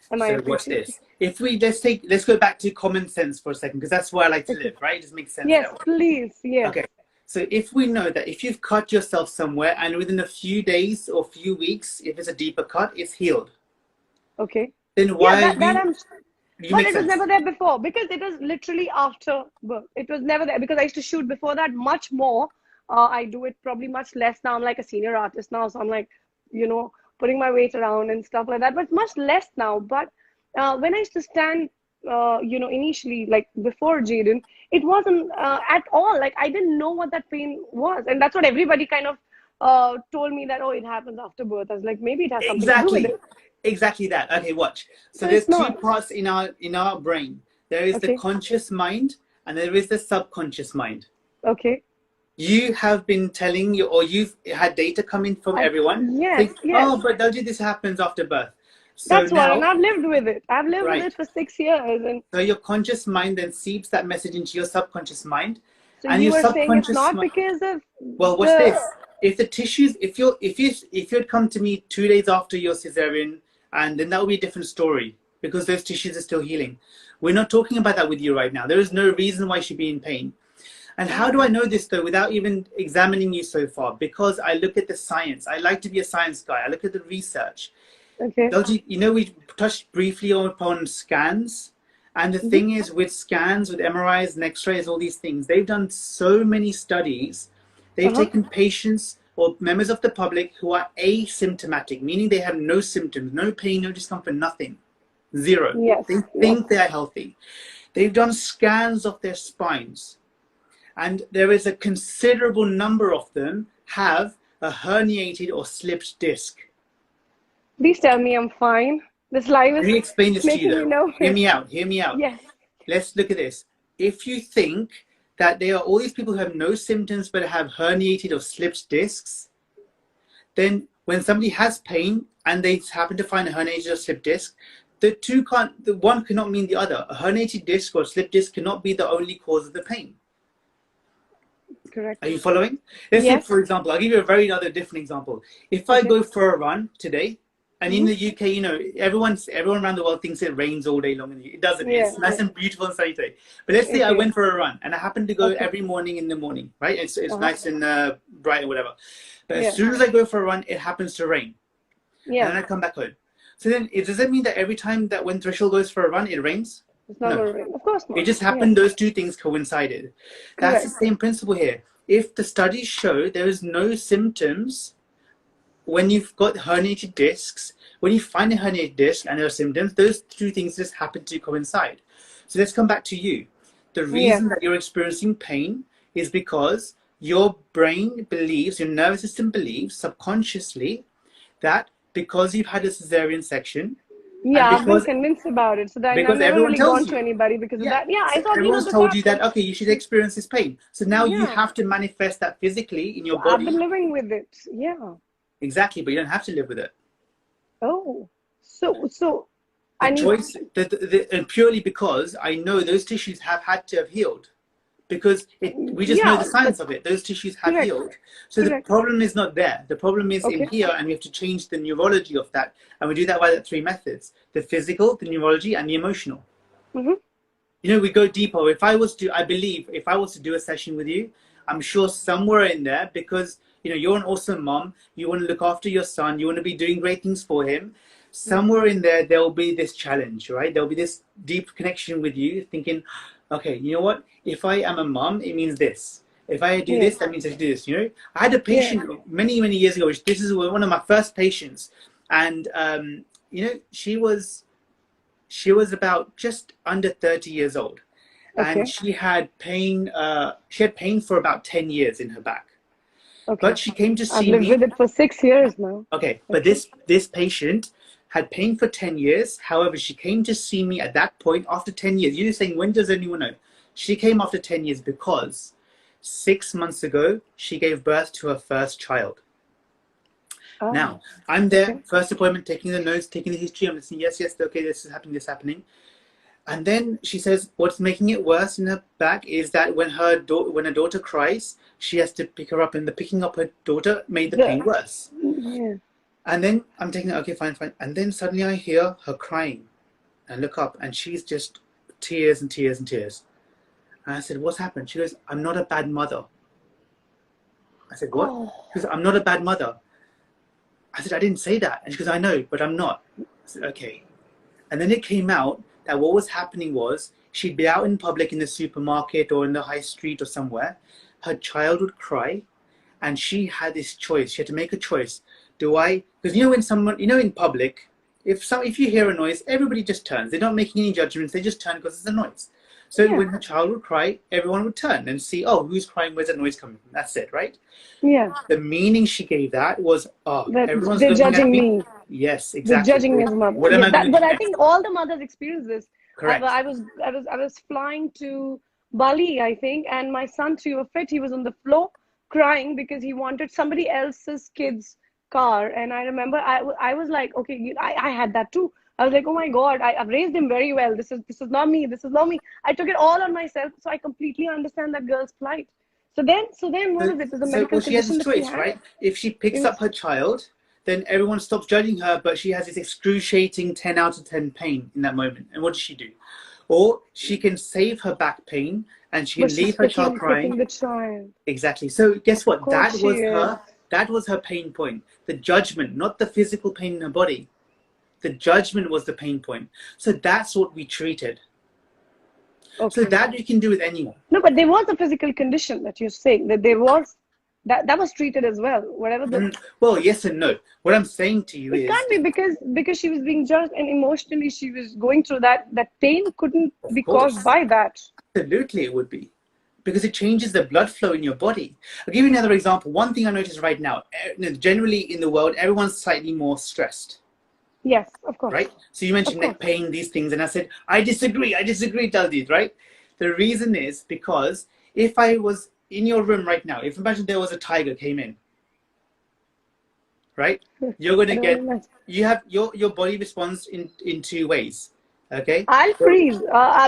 watch this. If let's go back to common sense for a second, because that's where I like to live, right? It just makes sense. Yes, please. Yes. Okay. So if we know that if you've cut yourself somewhere and within a few days or few weeks, if it's a deeper cut, it's healed. Okay. Then why? But it was never there before, because it was literally after birth. It was never there because I used to shoot before that much more. I do it probably much less now. I'm like a senior artist now, so I'm like, putting my weight around and stuff like that. But much less now. But when I used to stand, initially, like before Jaden, it wasn't at all. Like I didn't know what that pain was, and that's what everybody kind of told me that it happens after birth. I was like, maybe it has something to do with it. Exactly that. Okay, watch. So there's two parts in our brain. There is the conscious mind and there is the subconscious mind. Okay. You have been telling you've had data coming from everyone. Yes. Oh, but Dalljiet, this happens after birth. So that's why, and I've lived with it. I've lived with it for 6 years. And so your conscious mind then seeps that message into your subconscious mind. So and you your were saying it's not because of watch this. If the tissues, if you'd come to me 2 days after your cesarean, and then that would be a different story because those tissues are still healing. We're not talking about that with you right now. There is no reason why you should be in pain. And how do I know this though without even examining you so far? Because I look at the science. I like to be a science guy. I look at the research. Okay. Dalljiet, we touched briefly upon scans. And the thing is with scans, with MRIs and X-rays, all these things, they've done so many studies. They've taken patients or members of the public who are asymptomatic, meaning they have no symptoms, no pain, no discomfort, nothing. Zero. Yes. They think they are healthy. They've done scans of their spines. And there is a considerable number of them have a herniated or slipped disc. Please tell me I'm fine. This live is. Let me explain this to you though. Hear me out. Yes. Let's look at this. If you think that there are all these people who have no symptoms but have herniated or slipped discs, then when somebody has pain and they happen to find a herniated or slipped disc, the one cannot mean the other. A herniated disc or slipped disc cannot be the only cause of the pain. Correct. Are you following? Let's say, for example, I'll give you a very different example. If I go for a run today And in the UK, you know, everyone around the world thinks it rains all day long. And it doesn't. Yeah, It's nice yeah. and beautiful and sunny today. But let's say I Okay. went for a run and I happen to go Okay. every morning in the morning, right? It's Uh-huh. nice and bright or whatever. But as Yeah. soon as I go for a run, it happens to rain. And Yeah. then I come back home. So then, does that mean that every time that when Threshold goes for a run, it rains? It's not No. going to rain. Of course It not. just Yeah. happened, those two things coincided. That's the Correct. same principle here. If the studies show there is no symptoms when you've got herniated discs, when you find a herniated disc and there are symptoms, those two things just happen to coincide. So let's come back to you. The Yeah. reason that you're experiencing pain is because your brain believes, your nervous system believes subconsciously that because you've had a cesarean section, Yeah, and I've been convinced about it. So then I've because never everyone really tells gone to you, anybody because of yeah, that. Yeah, I so thought, everyone's the told fact you that, that, okay, you should experience this pain. So now you yeah, have to manifest that physically in so your I've been body. living with it. Yeah. Exactly, but you don't have to live with it. Oh, so The I need, choice, and purely because I know those tissues have had to have healed. Because we just know yeah, the but science of it. Those tissues have correct, healed. So the correct. problem is not there. The problem is in Okay. here, and we have to change the neurology of that. And we do that by the three methods: the physical, the neurology, and the emotional. Mm-hmm. You know, we go deeper. If I was to, I believe, if I was to do a session with you, I'm sure somewhere in there, because, you know, you're an awesome mom, you want to look after your son, you want to be doing great things for him. Somewhere in there will be this challenge, right? There'll be this deep connection with you, thinking, okay, you know what? If I am a mom, it means this. If I do Yeah. this, that means I do this. You know, I had a Yeah. patient many, many years ago. Which this is one of my first patients, and you know, she was about just under 30 years old, and Okay. she had pain. She had pain for about 10 years in her back. Okay. But she came to I've see lived with me. it for 6 years now. Okay, but Okay. this patient had pain for 10 years. However, she came to see me at that point after 10 years. You're saying, when does anyone know? She came after 10 years because 6 months ago, she gave birth to her first child. Ah, Now, I'm there, okay. first appointment, taking the notes, taking the history. I'm listening, yes, yes, okay, this is happening, this is happening. And then she says, what's making it worse in her back is that when her daughter cries, she has to pick her up, and the picking up her daughter made the pain worse. Yeah. And then I'm taking it, okay, fine, fine. And then suddenly I hear her crying, and look up, and she's just tears and tears and tears. And I said, what's happened? She goes, I'm not a bad mother. I said, what? Oh, She goes, I'm not a bad mother. I said, I didn't say that. And she goes, I know, but I'm not. I said, okay. And then it came out that what was happening was she'd be out in public in the supermarket or in the high street or somewhere. Her child would cry, and she had this choice. She had to make a choice. Do I? Because you know, when someone, you know, in public, if you hear a noise, everybody just turns. They're not making any judgments. They just turn because it's a noise. So yeah. when her child would cry, everyone would turn and see, oh, who's crying? Where's that noise coming from? That's it, right? Yeah. The meaning she gave that was, oh, That everyone's they're looking at judging me. me. Yes, They're exactly. judging me as a mother. What am Yeah, I going that, to but do I next? think all the mothers experience this. Correct. I was flying to Bali, I think, and my son threw a fit. He was on the floor crying because he wanted somebody else's kid's car. And I remember I was like, okay, I had that too. I was like, oh my God, I've raised him very well. This is not me. This is not me. I took it all on myself. So I completely understand that girl's plight. So then what So, was it? It was a so medical well, she has condition this that she choice, had. right? If she It picks up was, her child, then everyone stops judging her, but she has this excruciating 10 out of 10 pain in that moment. And what does she do? Or she can save her back pain and she but can she's leave her child picking crying. the child. Exactly. So guess Of what? course she is. That was her pain point. The judgment, not the physical pain in her body. The judgment was the pain point. So that's what we treated. So Okay. that you can do with anyone. No, but there was a physical condition that you're saying that there was that was treated as well. Whatever the Well, yes and no. What I'm saying to you it is, can't be because she was being judged and emotionally she was going through that pain couldn't of be caused course, by that. absolutely it would be. Because it changes the blood flow in your body. I'll give you another example. One thing I notice right now, generally in the world, everyone's slightly more stressed, Yes, of course. right? So you Of mentioned course. neck pain, these things, and I said, I disagree, Dalljiet, right? The reason is because if I was in your room right now, if imagine there was a tiger came in, right? You're going I to don't get, know. you have, your body responds in two ways, okay? I'll So, freeze.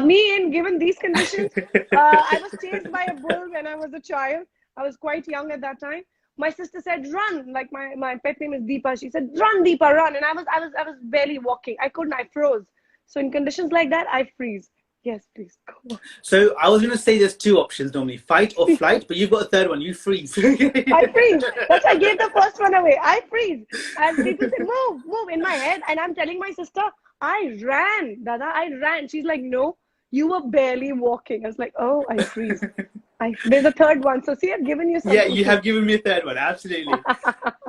Me, in given these conditions, I was chased by a bull when I was a child. I was quite young at that time. My sister said, run. Like my pet name is Deepa. She said, run, Deepa, run. And I was barely walking. I couldn't. I froze. So in conditions like that, I freeze. Yes, please go So I was going to say there's two options normally, fight or on. flight, but you've got a third one, you freeze. I freeze. That's why I gave the first one away. I freeze. And people say, move, move in my head. And I'm telling my sister, I ran, Dada, I ran. She's like, no, you were barely walking. I was like, oh, I freeze. There's a third one. So see, I've given you something. Yeah, you have given me a third one, absolutely.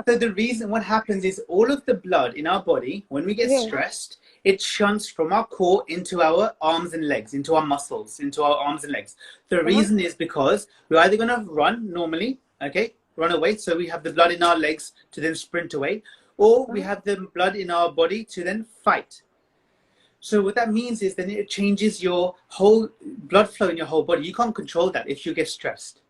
So the reason what happens is all of the blood in our body, when we get stressed, it shunts from our core into our arms and legs, into our muscles, into our arms and legs. The reason is because we're either going to run normally, okay, run away, so we have the blood in our legs to then sprint away, or we have the blood in our body to then fight. So what that means is then it changes your whole blood flow in your whole body. You can't control that if you get stressed.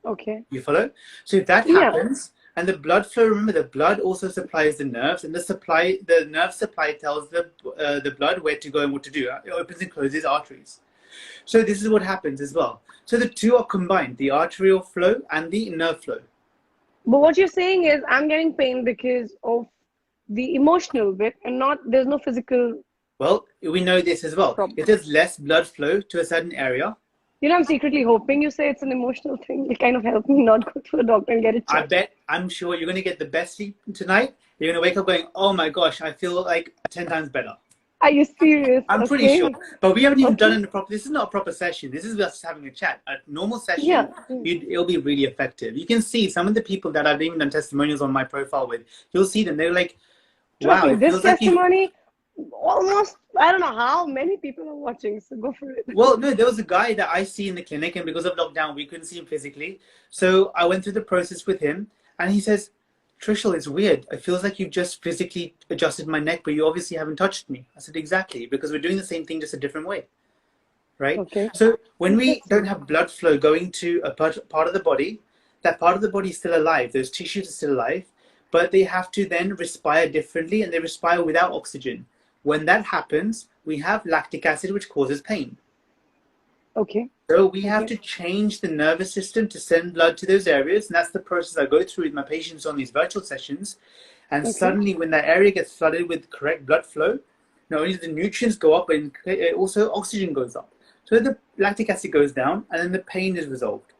Okay. You follow? So if that happens, and the blood flow, remember the blood also supplies the nerves, and the nerve supply tells the blood where to go and what to do. It opens and closes arteries. So this is what happens as well. So the two are combined, the arterial flow and the nerve flow. But what you're saying is I'm getting pain because of the emotional bit and there's no physical. Well, we know this as well. Problem. If there's less blood flow to a certain area, you know, I'm secretly hoping you say it's an emotional thing. It kind of helped me not go to a doctor and get it checked. I'm sure you're going to get the best sleep tonight. You're going to wake up going, oh my gosh, I feel like 10 times better. Are you serious? I'm pretty sure. But we haven't even done it this is not a proper session. This is us having a chat. A normal session, it'll be really effective. You can see some of the people that I've even done testimonials on my profile with. You'll see them. They're like, wow. This testimony, almost, I don't know how many people are watching. So go for it. Well, no, there was a guy that I see in the clinic, and because of lockdown, we couldn't see him physically. So I went through the process with him, and he says, Trishul, it's weird. It feels like you've just physically adjusted my neck, but you obviously haven't touched me. I said, exactly, because we're doing the same thing, just a different way. Right? Okay. So when we don't have blood flow going to a part of the body, that part of the body is still alive. Those tissues are still alive, but they have to then respire differently, and they respire without oxygen. When that happens, we have lactic acid, which causes pain. Okay. So we have to change the nervous system to send blood to those areas. And that's the process I go through with my patients on these virtual sessions. And suddenly when that area gets flooded with correct blood flow, not only do the nutrients go up, but also oxygen goes up. So the lactic acid goes down, and then the pain is resolved.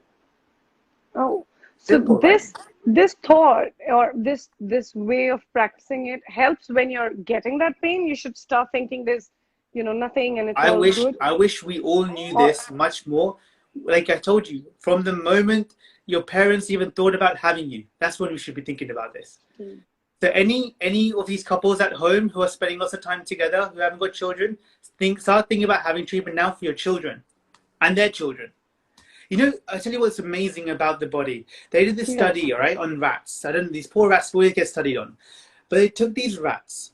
Oh, Simple, so this thought or this way of practicing it helps when you're getting that pain. You should start thinking there's nothing, and it's all good. I wish we all knew this much more. Like I told you, from the moment your parents even thought about having you, that's when we should be thinking about this. So any of these couples at home who are spending lots of time together, who haven't got children, start thinking about having treatment now for your children and their children. You know, I'll tell you what's amazing about the body. They did this study, all right, on rats. These poor rats always get studied on. But they took these rats.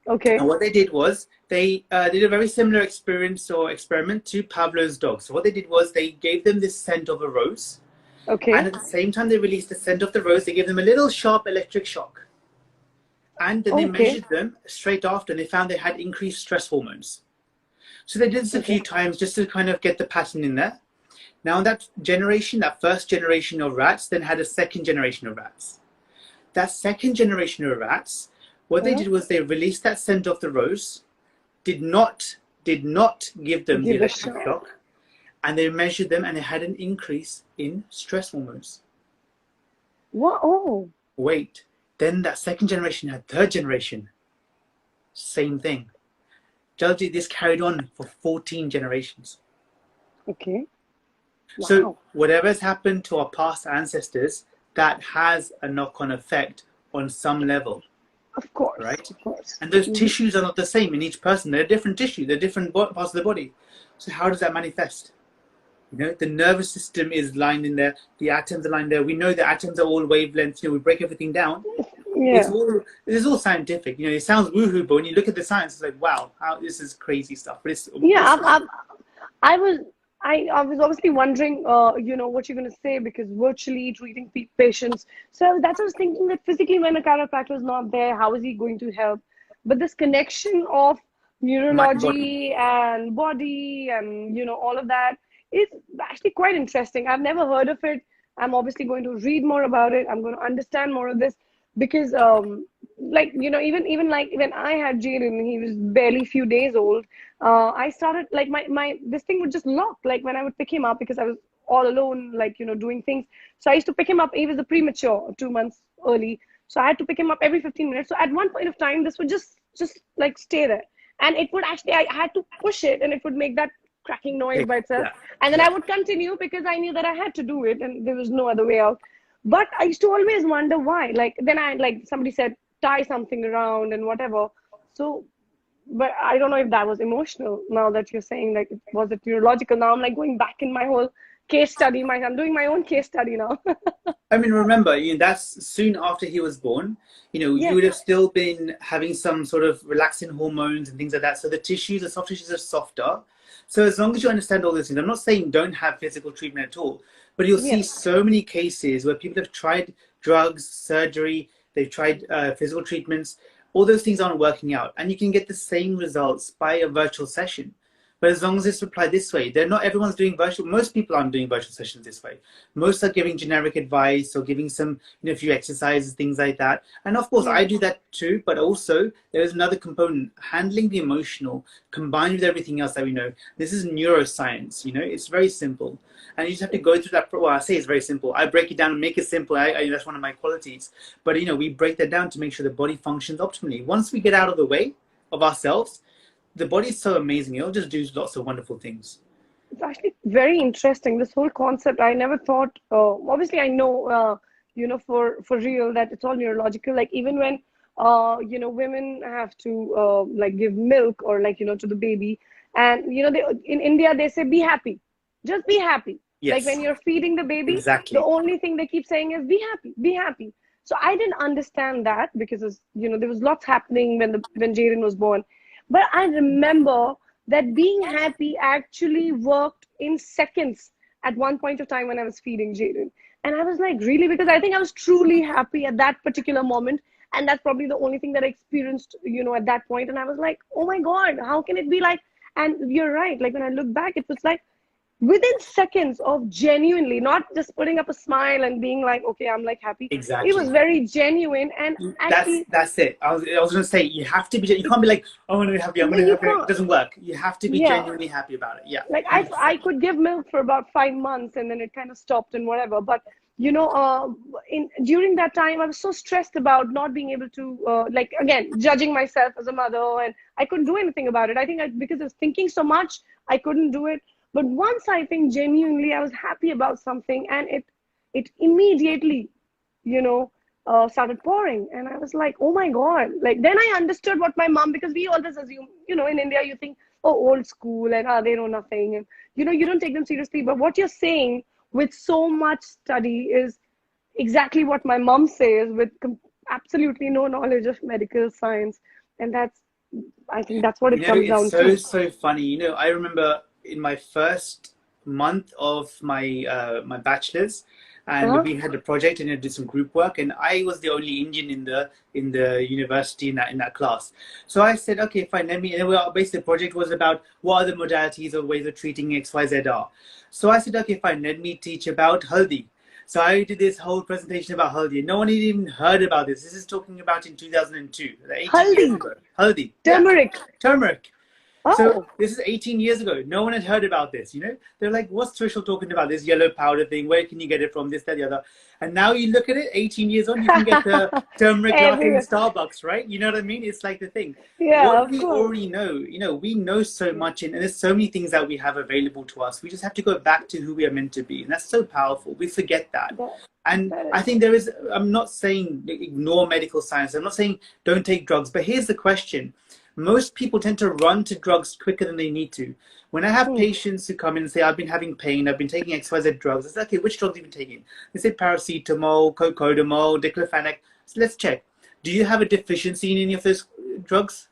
Okay. And what they did was they did a very similar experiment to Pavlov's dog. So what they did was they gave them this scent of a rose. Okay. And at the same time they released the scent of the rose, they gave them a little sharp electric shock. And then they measured them straight after, and they found they had increased stress hormones. So they did this a few times just to kind of get the pattern in there. Now that first generation of rats then had a second generation of rats. That second generation of rats, what they did was they released that scent of the rose, did not give them the electric shock, and they measured them, and they had an increase in stress hormones. What? Oh. Wait, then that second generation had third generation. Same thing. Dalljiet, this carried on for 14 generations. Okay. Wow. So whatever's happened to our past ancestors, that has a knock-on effect on some level. Of course. Right? Of course. And those tissues are not the same in each person. They're different tissue. They're different parts of the body. So how does that manifest? You know, the nervous system is lined in there. The atoms are lined there. We know the atoms are all wavelengths. You know, we break everything down. Yeah. It's all scientific. You know, it sounds woohoo, but when you look at the science, it's like, wow, this is crazy stuff. But it's I was obviously wondering, what you're going to say, because virtually treating patients. So that's what I was thinking, that physically when a chiropractor is not there, how is he going to help? But this connection of neurology and body and, all of that is actually quite interesting. I've never heard of it I'm obviously going to read more about it. I'm going to understand more of this because, like, even like when I had Jaden, he was barely few days old. I started like my this thing would just lock like when I would pick him up because I was all alone, like, doing things. So I used to pick him up. He was a premature, 2 months early. So I had to pick him up every 15 minutes. So at one point of time, this would just like stay there. And it would actually, I had to push it and it would make that cracking noise by itself. Yeah. And then Yeah. I would continue because I knew that I had to do it and there was no other way out. But I used to always wonder why. Like then like somebody said, tie something around and whatever. So, but I don't know if that was emotional now that you're saying like, was it neurological? Now I'm like going back in my whole case study. I'm doing my own case study now. I mean, remember, that's soon after he was born. You Yes, would have still been having some sort of relaxing hormones and things like that. So the tissues, the soft tissues are softer. So as long as you understand all those things, I'm not saying don't have physical treatment at all, but you'll see yes, so many cases where people have tried drugs, surgery, they've tried physical treatments. All those things aren't working out. And you can get the same results by a virtual session. But as long as it's applied this way, they're not everyone's doing virtual. Most people aren't doing virtual sessions this way. Most are giving generic advice or giving some, a few exercises, things like that. And of course, I yes. do that too. But also, there is another component: handling the emotional, combined with everything else that we know. This is neuroscience. It's very simple, and you just have to go through that. Well, I say it's very simple. I break it down and make it simple. That's one of my qualities. But we break that down to make sure the body functions optimally. Once we get out of the way of ourselves, the body is so amazing. It'll just do lots of wonderful things. It's actually very interesting. This whole concept, I never thought. Obviously, I know, for real that it's all neurological. Like even when, women have to like give milk or like to the baby, and they in India they say be happy, just be happy. Like Yes, when you're feeding the baby, the exactly. only thing they keep saying is be happy, be happy. So I didn't understand that because there was lots happening when Jaden was born, but I remember that being happy actually worked in seconds at one point of time when I was feeding Jaden. And I was like, really? Because I think I was truly happy at that particular moment. And that's probably the only thing that I experienced, at that point. And I was like, oh my God, how can it be like? And you're right. Like when I look back, it was like within seconds of genuinely not just putting up a smile and being like, okay, I'm like happy. It was Exactly. very genuine. And That's actually, that's it. I was gonna say you have to be. You can't be like, oh, I'm gonna be happy. I'm gonna be you happy. It can't. doesn't work. You have to be Yeah. genuinely happy about it. Yeah, Like I 100%. I could give milk for about 5 months and then it kind of stopped and whatever. But in during that time, I was so stressed about not being able to like again judging myself as a mother, and I couldn't do anything about it. I think because I was thinking so much, I couldn't do it. But once I think genuinely, I was happy about something, and it immediately, started pouring, and I was like, oh my God! Like then I understood what my mom, because we always assume, in India, you think, oh, old school, and they know nothing, and you don't take them seriously. But what you're saying with so much study is exactly what my mom says with absolutely no knowledge of medical science, and I think that's what it comes It's down so to. so funny. I remember in my first month of my bachelor's, and Uh-huh. we had a project and I did some group work, and I was the only Indian in the university in that class. So I said, okay, fine, let me. And basically, the project was about what are the modalities or ways of treating XYZ are. So I said, okay, fine, let me teach about haldi. So I did this whole presentation about haldi. No one had even heard about this. This is talking about in 2002, like 18 years Haldi, ago. Haldi, yeah, turmeric. turmeric. So Oh, this is 18 years ago. No one had heard about this. They're like, what's Trishul talking about? This yellow powder thing. Where can you get it from? This, that, the other. And now you look at it, 18 years on, you can get the turmeric latte in everywhere. Starbucks, right? You know what I mean? It's like the thing. Yeah, What of we course. already know, we know so much, and there's so many things that we have available to us. We just have to go back to who we are meant to be. And that's so powerful. We forget that. That, And that I is. think I'm not saying ignore medical science. I'm not saying don't take drugs. But here's the question. Most people tend to run to drugs quicker than they need to. When I have Hmm. patients who come in and say, I've been having pain, I've been taking XYZ drugs, I say, okay, which drugs have you been taking? They say paracetamol, cocodamol, diclofenac. So let's check. Do you have a deficiency in any of those drugs?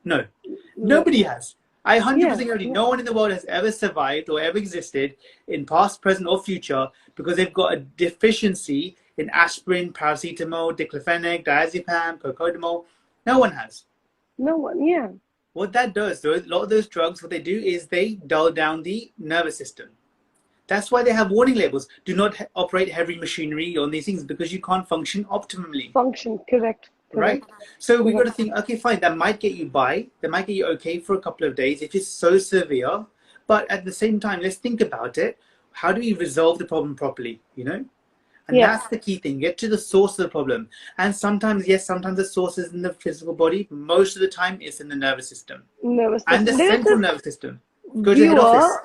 No. No. Nobody has. I Yeah. 100% guarantee Yeah. no one in the world has ever survived or ever existed in past, present, or future because they've got a deficiency in aspirin, paracetamol, diclofenac, diazepam, cocodamol. No one has. No one. Yeah. What that does, though, a lot of those drugs, what they do is they dull down the nervous system. That's why they have warning labels. Do not operate heavy machinery on these things because you can't function optimally. Function, correct. Right? So we got to think, okay, fine, that might get you by, that might get you okay for a couple of days if it's so severe. But at the same time, let's think about it. How do we resolve the problem properly, you know? And that's the key thing. Get to the source of the problem. And sometimes, yes, sometimes the source is in the physical body. Most of the time, it's in the nervous system. And the central nervous system. Go to the head office.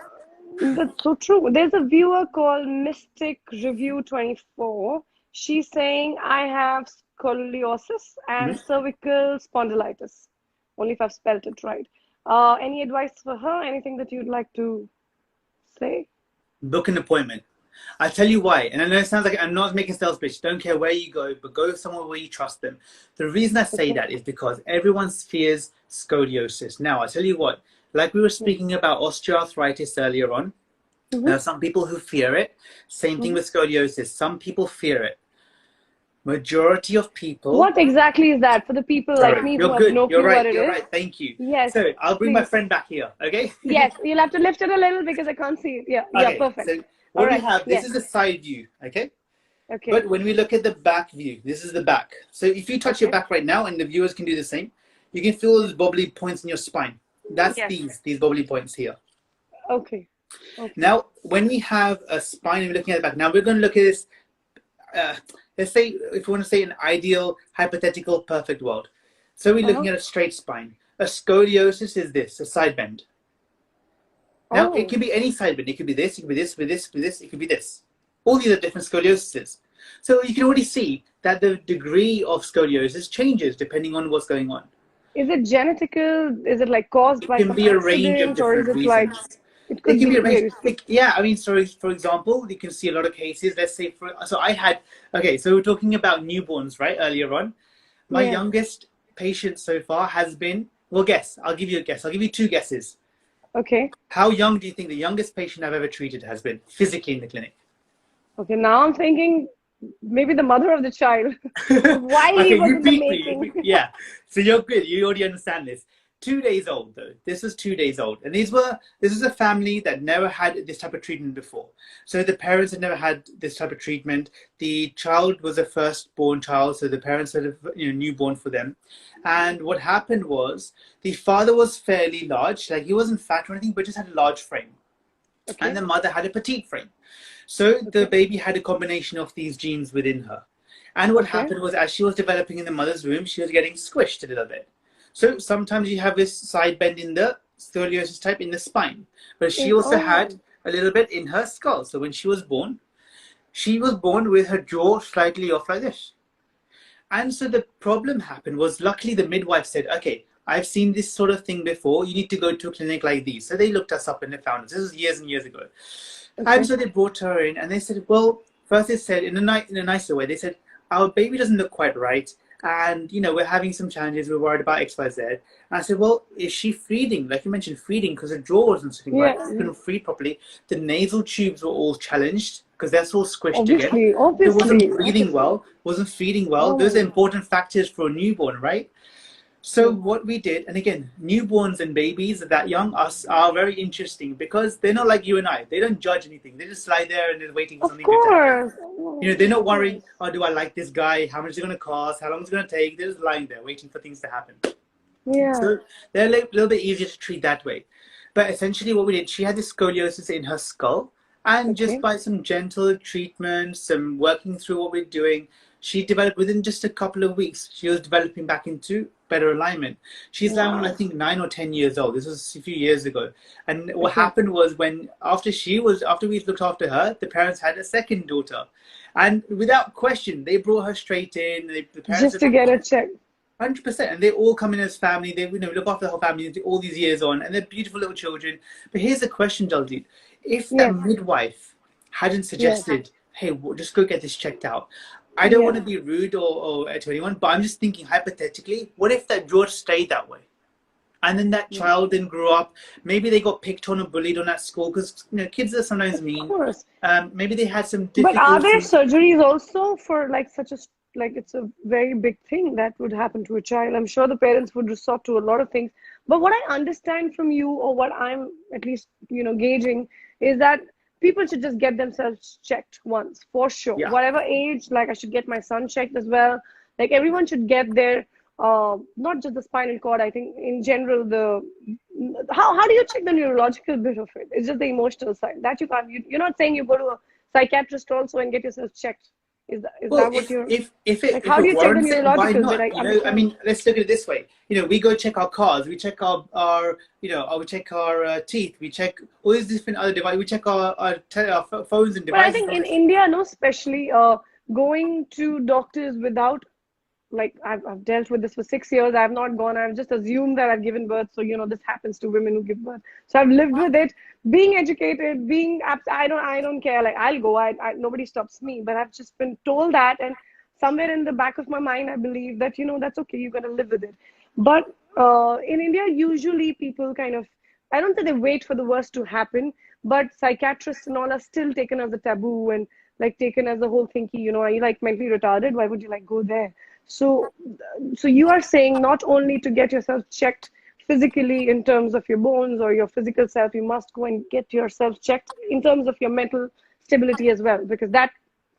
That's so true. There's a viewer called Mystic Review 24. She's saying, I have scoliosis and cervical spondylitis. Only if I've spelled it right. Any advice for her? Anything that you'd like to say? Book an appointment. I'll tell you why. And I know it sounds like I'm not making sales pitch. Don't care where you go, but go somewhere where you trust them. The reason I say that is because everyone fears scoliosis. Now, I'll tell you what, like we were speaking about osteoarthritis earlier on, there are some people who fear it. Same thing with scoliosis. Some people fear it. Majority of people. What exactly is that for the people like me who have no clue what it is? You're right. Thank you. Yes. So I'll bring my friend back here. Okay. Yes. You'll have to lift it a little because I can't see it. Yeah. Okay, yeah. Perfect. So what we have, this is a side view. Okay. Okay. But when we look at the back view, this is the back. So if you touch your back right now, and the viewers can do the same, you can feel those bubbly points in your spine. That's these bubbly points here. Okay. Now, when we have a spine and we're looking at the back, now we're going to look at this. Let's say, if we want to say an ideal, hypothetical, perfect world. So we're looking at a straight spine. A scoliosis is this, a side bend. Now, it could be any side bend. It could be this, it could be this, it could be this, it could be this, it could be this. All these are different scolioses. So you can already see that the degree of scoliosis changes depending on what's going on. Is it genetical? Is it like caused by some accident? It can be a range of different reasons. Like, it can be a range. Yeah, I mean, so for example, you can see a lot of cases. Let's say, so we're talking about newborns, right? Earlier on, my youngest patient so far has been. Well, guess. I'll give you a guess. I'll give you two guesses. Okay. How young do you think the youngest patient I've ever treated has been physically in the clinic? Okay, now I'm thinking maybe the mother of the child. Why he was in the making? Yeah, so you're good. You already understand this. 2 days old though. This was 2 days old, and this is a family that never had this type of treatment before. So the parents had never had this type of treatment. The child was a firstborn child, so the parents had a newborn for them. And what happened was the father was fairly large, like he wasn't fat or anything, but just had a large frame, and the mother had a petite frame. So the baby had a combination of these genes within her. And what happened was, as she was developing in the mother's womb, she was getting squished a little bit. So sometimes you have this side bend in the scoliosis type in the spine. But she also had a little bit in her skull. So when she was born with her jaw slightly off like this. And so the problem happened was, luckily the midwife said, okay, I've seen this sort of thing before. You need to go to a clinic like these. So they looked us up and they found us. This was years and years ago. And so they brought her in and they said, well, first they said in a nicer way, they said, our baby doesn't look quite right. And, we're having some challenges. We're worried about X, Y, Z. And I said, well, is she feeding? Like you mentioned, feeding because her jaw wasn't sitting right. She couldn't feed properly. The nasal tubes were all challenged because that's all squished again. It wasn't breathing well, wasn't feeding well. Those are important factors for a newborn, right? So what we did, and again, newborns and babies that young are very interesting because they're not like you and I. They don't judge anything. They just lie there and they're waiting for something good to happen. They're not worrying, oh, do I like this guy? How much is it going to cost? How long is it going to take? They're just lying there waiting for things to happen. Yeah. So they're a little bit easier to treat that way. But essentially what we did, she had this scoliosis in her skull. And just by some gentle treatment, some working through what we're doing, she developed within just a couple of weeks. She was developing back into better alignment. She's now, I think, 9 or 10 years old. This was a few years ago. And what happened was after we looked after her, the parents had a second daughter. And without question, they brought her straight in. The parents just to get a check. 100%. And they all come in as family. They look after the whole family all these years on. And they're beautiful little children. But here's the question, Dalljiet. If that midwife hadn't suggested, hey, just go get this checked out. I don't want to be rude or to anyone, but I'm just thinking hypothetically, what if that George stayed that way? And then that child then grew up, maybe they got picked on or bullied on at school because kids are sometimes mean. Of course. Maybe they had some difficulties. But are there surgeries also for it's a very big thing that would happen to a child? I'm sure the parents would resort to a lot of things. But what I understand from you, or what I'm at least, gauging, is that people should just get themselves checked once, for sure. Yeah. Whatever age, like I should get my son checked as well. Like everyone should get their, not just the spinal cord. I think in general, how do you check the neurological bit of it? It's just the emotional side that you can't. You're not saying you go to a psychiatrist also and get yourself checked. Is Well, that what you're like? if How do it you check the warrants it, why neurological bit? not? I You know, I understand. mean, let's look at it this way. You know, we go check our cars, we check our you know, we check our teeth, we check all these different other devices, we check our phones and But I devices. think in India, no, especially going to doctors without, like I've dealt with this for 6 years. I've not gone. I've just assumed that I've given birth. So, this happens to women who give birth. So I've lived with it, being educated, I don't care. Like I'll go. Nobody stops me. But I've just been told that, and somewhere in the back of my mind, I believe that that's okay. You got to live with it. But in India, usually people kind of, I don't think they wait for the worst to happen, but psychiatrists and all are still taken as a taboo and like taken as a whole thinky, are you like mentally retarded? Why would you like go there? So, so you are saying not only to get yourself checked physically in terms of your bones or your physical self, you must go and get yourself checked in terms of your mental stability as well, because that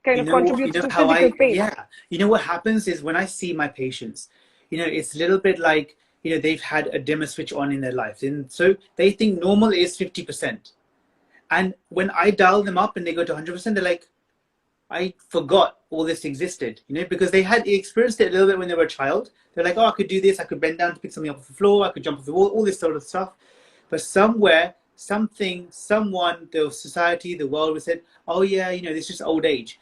kind of You contributes know to how physical pain. yeah, you know what happens is when I see my patients, it's a little bit like, they've had a dimmer switch on in their life. And so they think normal is 50%. And when I dial them up and they go to 100%, they're like, I forgot all this existed, because they had experienced it a little bit when they were a child. They're like, oh, I could do this. I could bend down to pick something up off the floor. I could jump off the wall, all this sort of stuff. But somewhere, something, someone, the society, the world was said, oh yeah, this is just old age.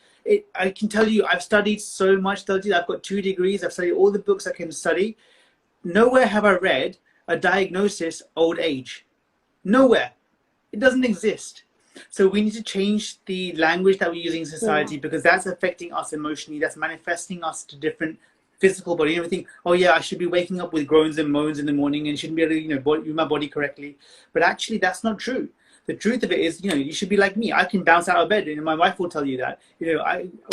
I can tell you, I've studied so much, Dalljiet. I've got 2 degrees. I've studied all the books I can study. Nowhere have I read a diagnosis old age. Nowhere. It doesn't exist. So we need to change the language that we're using in society, because that's affecting us emotionally. That's manifesting us to different physical body and everything. Oh yeah, I should be waking up with groans and moans in the morning and shouldn't be able to move my body correctly. But actually, that's not true. The truth of it is, you should be like me. I can bounce out of bed, and my wife will tell you that.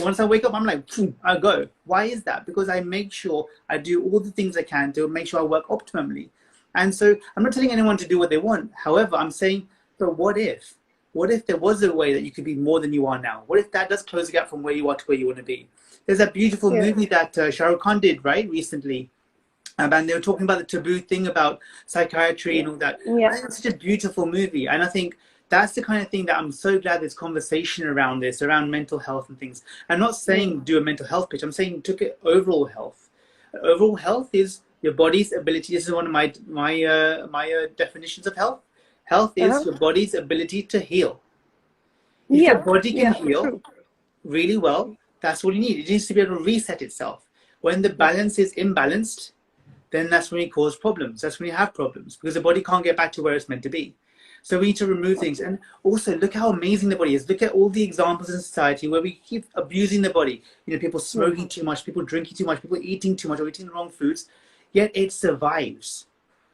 Once I wake up, I'm like, I go. Why is that? Because I make sure I do all the things I can to make sure I work optimally. And so I'm not telling anyone to do what they want. However, I'm saying, but what if? What if there was a way that you could be more than you are now? What if that does close the gap from where you are to where you want to be? There's that beautiful movie that Shah Rukh Khan did, right, recently. And they were talking about the taboo thing about psychiatry and all that. I think it's such a beautiful movie. And I think that's the kind of thing that I'm so glad there's conversation around this, around mental health and things. I'm not saying do a mental health pitch. I'm saying took it overall health. Overall health is your body's ability. This is one of my definitions of health. Health is your body's ability to heal. If your body can heal really well, that's what you need. It needs to be able to reset itself. When the balance is imbalanced, then that's when you cause problems. That's when you have problems, because the body can't get back to where it's meant to be. So we need to remove things. And also look how amazing the body is. Look at all the examples in society where we keep abusing the body. People smoking too much, people drinking too much, people eating too much or eating the wrong foods, yet it survives.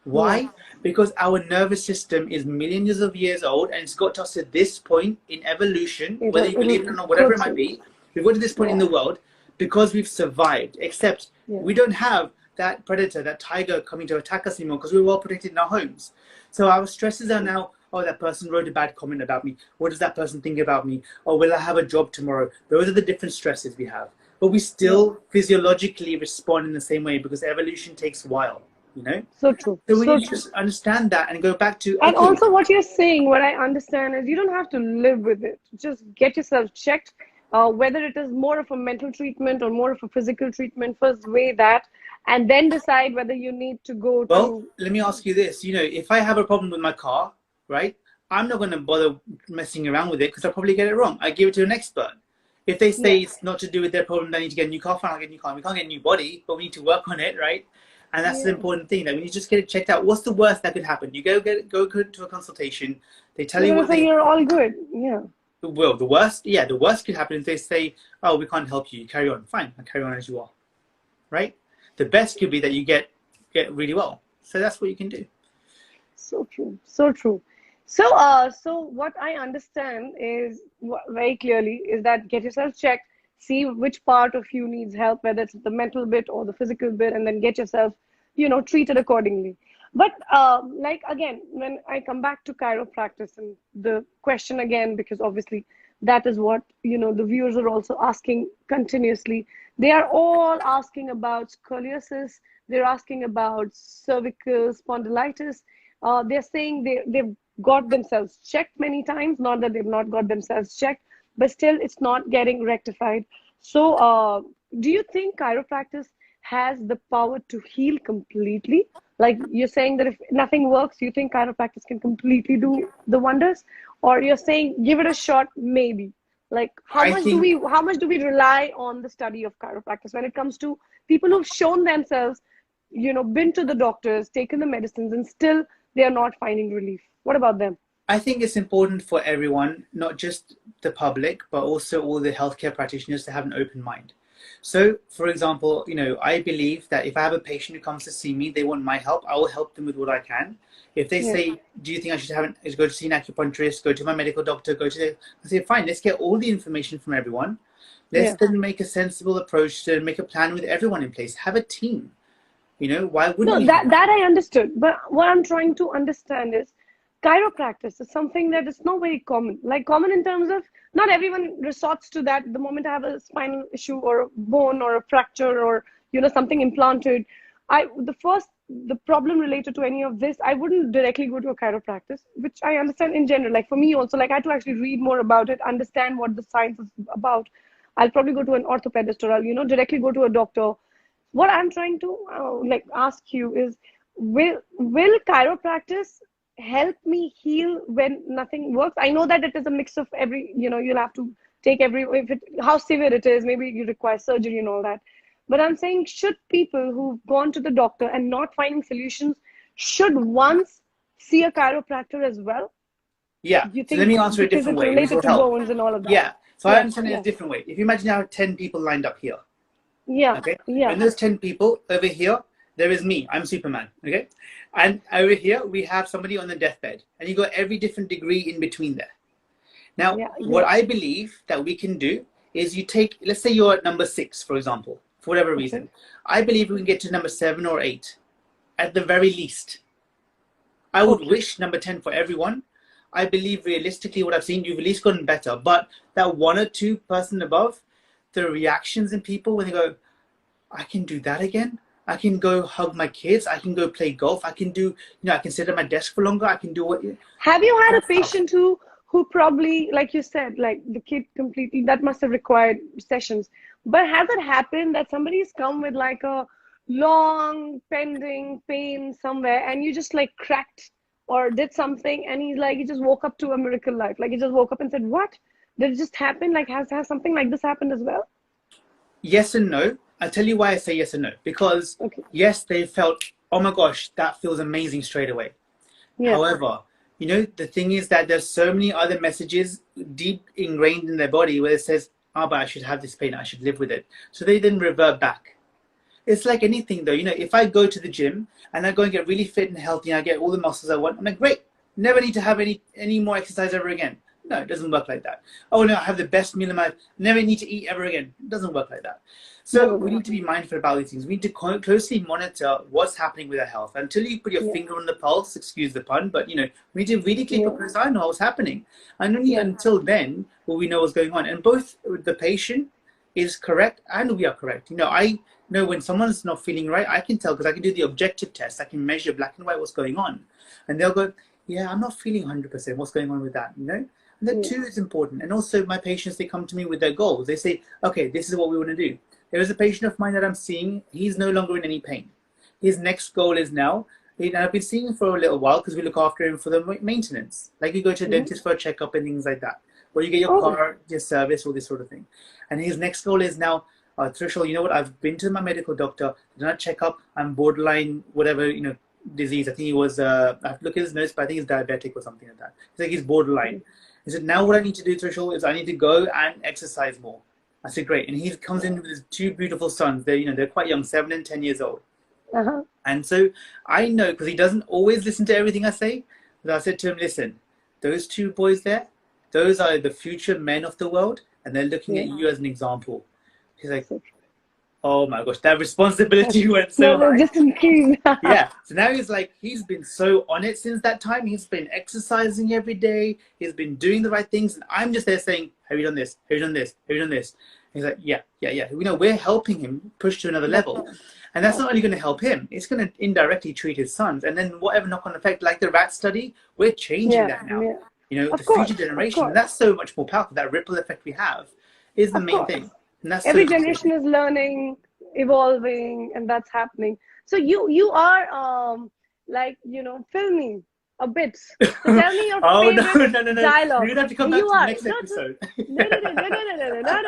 Why? Because our nervous system is millions of years old, and it's got to us to this point in evolution, whether you believe it or not, whatever it might be. We've got to this point in the world because we've survived, except we don't have that predator, that tiger coming to attack us anymore, because we're well protected in our homes. So our stresses are now, oh, that person wrote a bad comment about me. What does that person think about me? Or will I have a job tomorrow? Those are the different stresses we have. But we still physiologically respond in the same way, because evolution takes a while. So true. So we need to just understand that and go back to. And also, what you're saying, what I understand is you don't have to live with it. Just get yourself checked, whether it is more of a mental treatment or more of a physical treatment. First, weigh that, and then decide whether you need to go to. Well, let me ask you this. If I have a problem with my car, right, I'm not going to bother messing around with it, because I'll probably get it wrong. I give it to an expert. If they say it's not to do with their problem, they need to get a new car, fine, I'll get a new car. We can't get a new body, but we need to work on it, right? And that's the important thing, that we need to just get it checked out. What's the worst that could happen? You go to a consultation. They tell you what you're all good. Well, the worst could happen is they say, oh, we can't help you. You carry on. Fine, I'll carry on as you are, right? The best could be that you get really well. So that's what you can do. So true. So true. So what I understand is very clearly is that get yourself checked, see which part of you needs help, whether it's the mental bit or the physical bit, and then get yourself, treated accordingly. But like again, when I come back to chiropractic and the question again, because obviously that is what the viewers are also asking continuously. They are all asking about scoliosis. They're asking about cervical spondylitis. They're saying they've got themselves checked many times. Not that they've not got themselves checked, but still it's not getting rectified. So, do you think chiropractic has the power to heal completely? Like you're saying that if nothing works, you think chiropractic can completely do the wonders, or you're saying give it a shot, maybe. Like I think how much do we rely on the study of chiropractic when it comes to people who've shown themselves, been to the doctors, taken the medicines, and still they are not finding relief? What about them? I think it's important for everyone, not just the public, but also all the healthcare practitioners to have an open mind. So, for example, I believe that if I have a patient who comes to see me, they want my help, I will help them with what I can. If they Yeah, say, do you think I should go to see an acupuncturist, go to my medical doctor, I say, fine, let's get all the information from everyone. Let's yeah. then make a sensible approach to make a plan with everyone in place. Have a team. Why wouldn't No, we have that that? that I understood. But what I'm trying to understand is chiropractic is something that is not very common. Like common in terms of not everyone resorts to that the moment I have a spinal issue or a bone or a fracture or something implanted. The problem related to any of this, I wouldn't directly go to a chiropractor, which I understand in general. Like for me also, like I had to actually read more about it, understand what the science is about. I'll probably go to an orthopedist or I'll directly go to a doctor. What I'm trying to like ask you is, will chiropractic help me heal when nothing works? I know that it is a mix of every, you'll have to take every, if it, how severe it is, maybe you require surgery and all that. But I'm saying, should people who've gone to the doctor and not finding solutions should once see a chiropractor as well? Yeah. Do you So let think me answer a because different it's way, which related will to help. bones and all of that? Yeah. So I Yeah, understand it a yeah, different way. If you imagine I have 10 people lined up here, yeah, okay? yeah, And those 10 people over here, there is me. I'm Superman, okay? And over here, we have somebody on the deathbed. And you got every different degree in between there. Now, yeah, what yeah. I believe that we can do is you take, let's say you're at number 6, for example, for whatever Okay, reason. I believe we can get to number 7 or 8 at the very least. I would okay. wish number 10 for everyone. I believe realistically what I've seen, you've at least gotten better. But that one or two person above, the reactions in people when they go, I can do that again. I can go hug my kids. I can go play golf. I can do, I can sit at my desk for longer. I can do what. Have you had a That's tough. patient who probably, like you said, like the kid completely that must have required sessions. But has it happened that somebody's come with like a long pending pain somewhere and you just like cracked or did something and he's like he just woke up to a miracle life. Like he just woke up and said, what? Did it just happen? Like has something like this happened as well? Yes and no. I'll tell you why I say yes and no. Because Okay. yes, they felt, oh my gosh, that feels amazing straight away. Yeah. However, the thing is that there's so many other messages deep ingrained in their body where it says, oh, but I should have this pain, I should live with it. So they then revert back. It's like anything though, if I go to the gym and I go and get really fit and healthy and I get all the muscles I want, I'm like, great, never need to have any more exercise ever again. No, it doesn't work like that. Oh no, I have the best meal in my life, never need to eat ever again. It doesn't work like that. So Never we mind. need to be mindful about these things. We need to closely monitor what's happening with our health. Until you put your Yeah. finger on the pulse, excuse the pun, but we need to really keep a Yeah. close eye on what's happening. And only Yeah. until then will we know what's going on. And both the patient is correct and we are correct. I know when someone's not feeling right, I can tell because I can do the objective test. I can measure black and white what's going on. And they'll go, yeah, I'm not feeling 100%. What's going on with that? And that Yeah. too is important. And also my patients, they come to me with their goals. They say, okay, this is what we want to do. There is a patient of mine that I'm seeing. He's no longer in any pain. His next goal is now, and I've been seeing him for a little while because we look after him for the maintenance. Like you go to a Mhm. dentist for a checkup and things like that. Or you get your Okay. car, your service, all this sort of thing. And his next goal is now, Threshold, you know what? I've been to my medical doctor, done a checkup. I'm borderline, whatever, disease. I think he was, I have to look at his notes, but I think he's diabetic or something like that. He's like, he's borderline. He said, now what I need to do, Threshold, is I need to go and exercise more. I said, great. And he comes in with his two beautiful sons. They're quite young, 7 and 10 years old. Uh-huh. And so I know, because he doesn't always listen to everything I say, that I said to him, listen, those two boys there, those are the future men of the world, and they're looking Yeah. at you as an example. He's like, So Oh my gosh, that responsibility went so No, high. just increase. Yeah. So now he's like, he's been so on it since that time. He's been exercising every day. He's been doing the right things. And I'm just there saying, have you done this? Have you done this? Have you done this? He's like, yeah. You know, we're helping him push to another That's level. all. And that's not only going to help him, it's going to indirectly treat his sons. And then whatever knock-on effect, like the rat study, we're changing Yeah, that now. yeah. You know, the Of course, future of generation. And course, that's so much more powerful. That ripple effect we have is the of main course. thing. And that's so Every important. generation is learning, evolving, and that's happening. So you are like, you know, filming a bit. So tell me your Oh, no, favorite no, no, no. You're dialogue. going to have to come You back to the are next episode. no.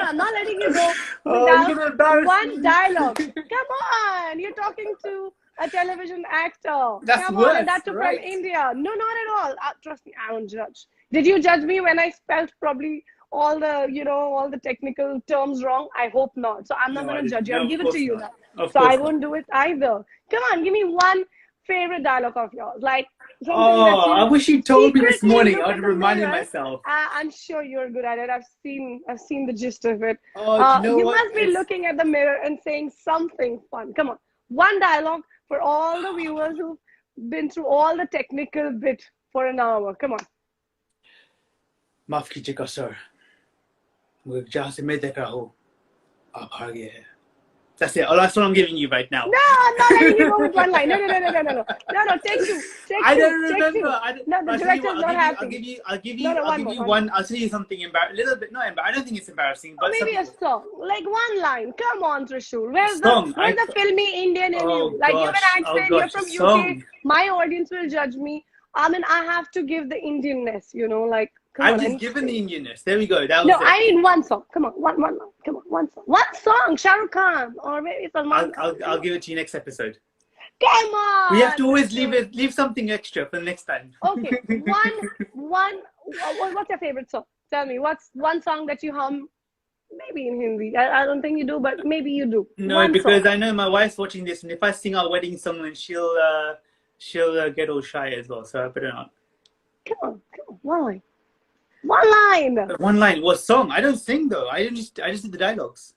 I'm not letting you go Oh, you're without going to embarrass one me. dialogue. Come on, you're talking to a television actor. That's Come on, and worse, that too from right? India. No, not at all. Trust me, I won't judge. Did you judge me when I spelled probably all the, you know, all the technical terms wrong? I hope not. So I'm not No, I going to didn't. judge you. I'll No, of give it to course you not. now. Of So I course not. won't do it either. Come on, give me one favorite dialogue of yours, like something that Oh, I you wish you told me this secretly morning. look I would at have the reminded mirror. myself. I'm sure you're good at it. I've seen the gist of it. Oh, do you know You what? must be looking at the mirror and saying something fun. Come on, one dialogue for all the viewers who've been through all the technical bit for an hour. Come on. माफ कीजिएगा sir वो जहाँ से मैं देखा हूँ आप हार गए हैं. That's it. Oh, that's what I'm giving you right now. No, I'm not letting you go with one line. No. Take two. I don't remember. No, the director's not happy. I'll give you One more. one. I'll tell you something embarrassing. Little bit, not embarrassing. I don't think it's embarrassing, Or but maybe a song, like one line. Come on, Trishul. Where's song. the filmy Indian in you? Like you're an accent, you're from UK. Song. My audience will judge me. I mean, I have to give the Indianness, you know, like. I've just given the Indianness. There we go. That was no, it. I need one song. Come on, one line. Come on, one song. One song, Shah Rukh Khan or maybe Salman Khan. I'll give it to you next episode. Come on. We have to always leave something extra for the next time. Okay, one. What's your favorite song? Tell me, what's one song that you hum? Maybe in Hindi. I don't think you do, but maybe you do. No, one because song. I know my wife's watching this, and if I sing our wedding song, then she'll get all shy as well. So I better not. Come on, one line. One line. One line. What song? I don't sing though. I just did the dialogues.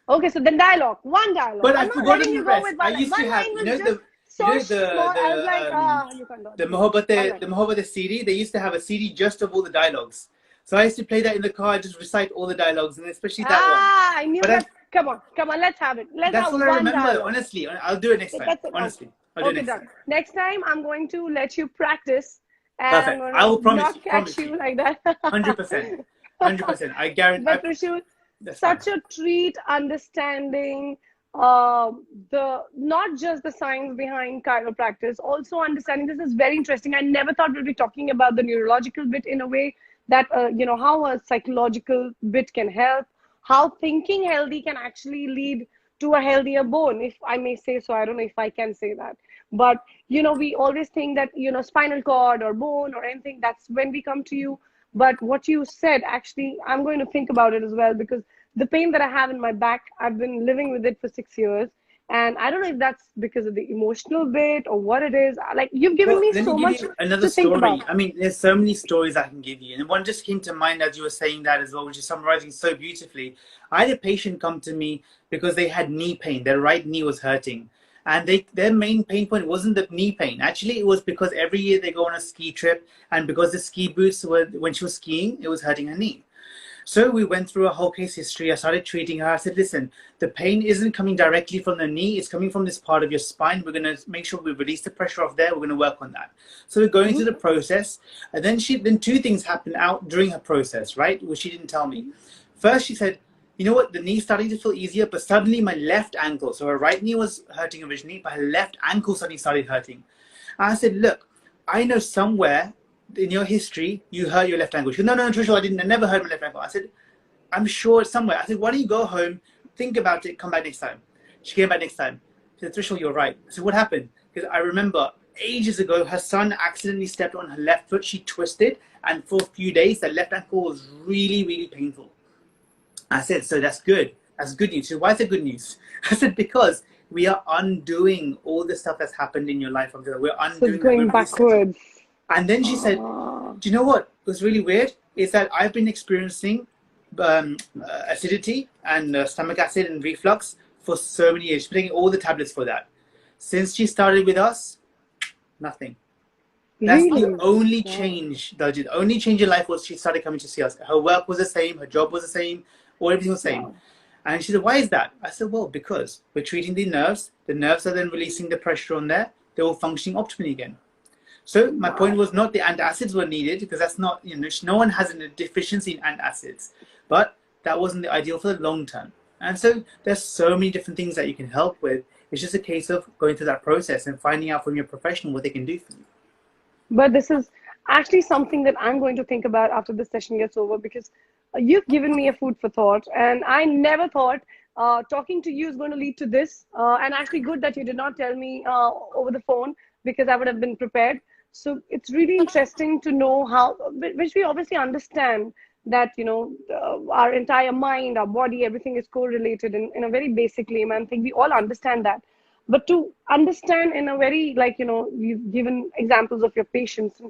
Okay, so then dialogue. One dialogue. But I'm I've not forgotten letting the you go rest. with I one used line. to One have, line you was know, just so small. I was like, you can't do it. the Mohabbat Alright. the Mohabbat CD. They used to have a CD just of all the dialogues. So I used to play that in the car, just recite all the dialogues, and especially that one. I knew But that. Come on, let's have it. Let's that's have all I one remember. dialogue. Honestly, I'll do it next time. That's it. Honestly, I'll do it Okay, next done. time. Next time, I'm going to let you practice. And Perfect. I'm I will gonna promise not catch you like that. 100%. 100%. I guarantee. But Trishul, That's such fine. a treat understanding the not just the science behind chiropractic, also understanding this is very interesting. I never thought we'd be talking about the neurological bit in a way that you know, how a psychological bit can help, how thinking healthy can actually lead to a healthier bone, if I may say so. I don't know if I can say that, but you know, we always think that, you know, spinal cord or bone or anything, that's when we come to you. But what you said, actually, I'm going to think about it as well, because the pain that I have in my back, I've been living with it for 6 years. And I don't know if that's because of the emotional bit or what it is. Like, you've given Well, me let so me give much you another to think story. about. I mean, there's so many stories I can give you. And one just came to mind as you were saying that as well, which is summarizing so beautifully. I had a patient come to me because they had knee pain. Their right knee was hurting. And their main pain point wasn't the knee pain. Actually, it was because every year they go on a ski trip. And because the ski boots were, when she was skiing, it was hurting her knee. So we went through a whole case history. I started treating her. I said, listen, the pain isn't coming directly from the knee. It's coming from this part of your spine. We're going to make sure we release the pressure off there. We're going to work on that. So we're going through the process. And then two things happened out during her process, right? Which she didn't tell me. First, she said, you know what? The knee's starting to feel easier, but suddenly my left ankle, so her right knee was hurting originally, but her left ankle suddenly started hurting. And I said, look, I know somewhere in your history, you hurt your left ankle. She said, no, Trishul, I never hurt my left ankle. I said, I'm sure it's somewhere. I said, why don't you go home, think about it, come back next time. She came back next time. She said, Trishul, you're right. I said, what happened? Because I remember ages ago, her son accidentally stepped on her left foot. She twisted, and for a few days, that left ankle was really, really painful. I said, so that's good. That's good news. She said, why is it good news? I said, because we are undoing all the stuff that's happened in your life. We're undoing. So going backwards. And then she said, do you know what was really weird? Is that I've been experiencing acidity and stomach acid and reflux for so many years. She's been taking all the tablets for that. Since she started with us, nothing. That's the Really? only Wow. change, Dalljiet. The only change in life was she started coming to see us. Her work was the same, her job was the same, or everything was the same. Wow. And she said, why is that? I said, well, because we're treating the nerves are then releasing the pressure on there, they're all functioning optimally again. So my point was not the antacids were needed, because that's not, no one has a deficiency in antacids, but that wasn't the ideal for the long term. And so there's so many different things that you can help with. It's just a case of going through that process and finding out from your professional what they can do for you. But this is actually something that I'm going to think about after this session gets over, because you've given me a food for thought, and I never thought talking to you is going to lead to this. And actually, good that you did not tell me over the phone, because I would have been prepared. So it's really interesting to know how, which we obviously understand that, our entire mind, our body, everything is correlated in a very basic layman thing. We all understand that. But to understand in a very, you've given examples of your patients,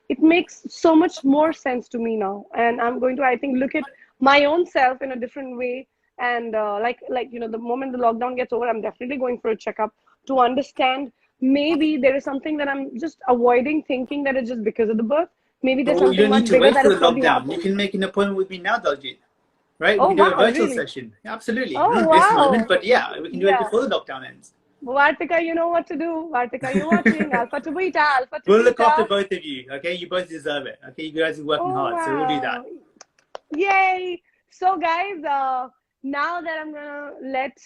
it makes so much more sense to me now. And I'm going to, I think, look at my own self in a different way. And the moment the lockdown gets over, I'm definitely going for a checkup to understand maybe there is something that I'm just avoiding, thinking that it's just because of the birth. Maybe there's Well, you something don't need much to bigger wait that for has the probably lockdown. You happened. can make an appointment with me now, Dalljiet. Right? We Oh, can do a wow, virtual really? session. Absolutely. Oh, Not this moment, wow. but yeah, we can do it Yeah. before the lockdown ends. Vartika, you know what to do. Vartika, you're watching. Alpha to beta, alpha to We'll look after beta. both of you, okay? You both deserve it, okay? You guys are working Oh, hard, so we'll do that. wow. Yay. So, guys, now that I'm going to let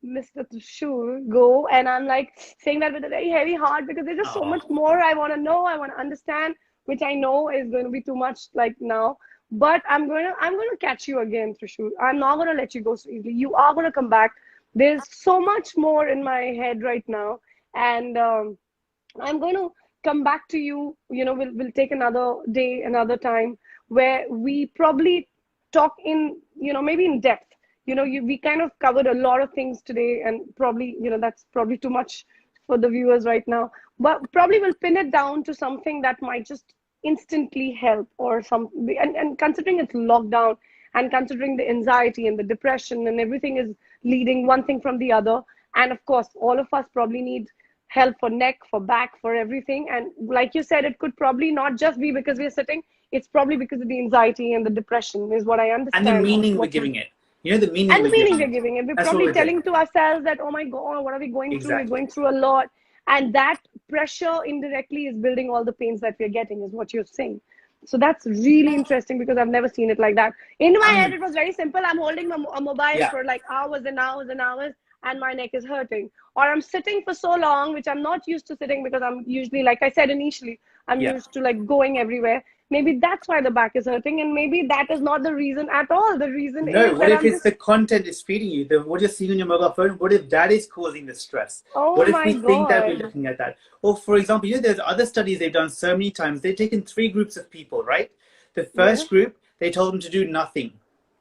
Mr. Trishul go, and I'm like saying that with a very heavy heart, because there's just so Oh, much more I want to know, I want to understand, which I know is going to be too much like now. But I'm going to catch you again, Trishul. I'm not going to let you go so easily. You are going to come back. There's so much more in my head right now. And I'm going to come back to you. We'll take another day, another time, where we probably talk in, maybe in depth. We kind of covered a lot of things today, and probably, that's probably too much for the viewers right now. But probably we'll pin it down to something that might just instantly help, or some. And considering it's lockdown, and considering the anxiety and the depression and everything is leading one thing from the other, and of course, all of us probably need help for neck, for back, for everything. And like you said, it could probably not just be because we're sitting, it's probably because of the anxiety and the depression, is what I and the understand. meaning we're What you giving it. You know the meaning And the we're meaning giving we're it. giving it. We're That's what probably we're doing. telling to ourselves that, oh my God, what are we going through? We're going Exactly. through a lot. And that pressure indirectly is building all the pains that we're getting, is what you're saying. So that's really interesting, because I've never seen it like that. In my head, it was very simple. I'm holding a mobile Yeah. for like hours and hours and hours, and my neck is hurting. Or I'm sitting for so long, which I'm not used to sitting, because I'm usually, like I said initially, I'm Yeah. used to like going everywhere. Maybe that's why the back is hurting, and maybe that is not the reason at all. The reason No, is what that if I'm it's just, the content is feeding you? What you're seeing on your mobile phone, what if that is causing the stress? oh What if my we think that we're God. looking at that? Or for example, there's other studies they've done so many times. They've taken three groups of people, right? The Yeah. first group, they told them to do nothing.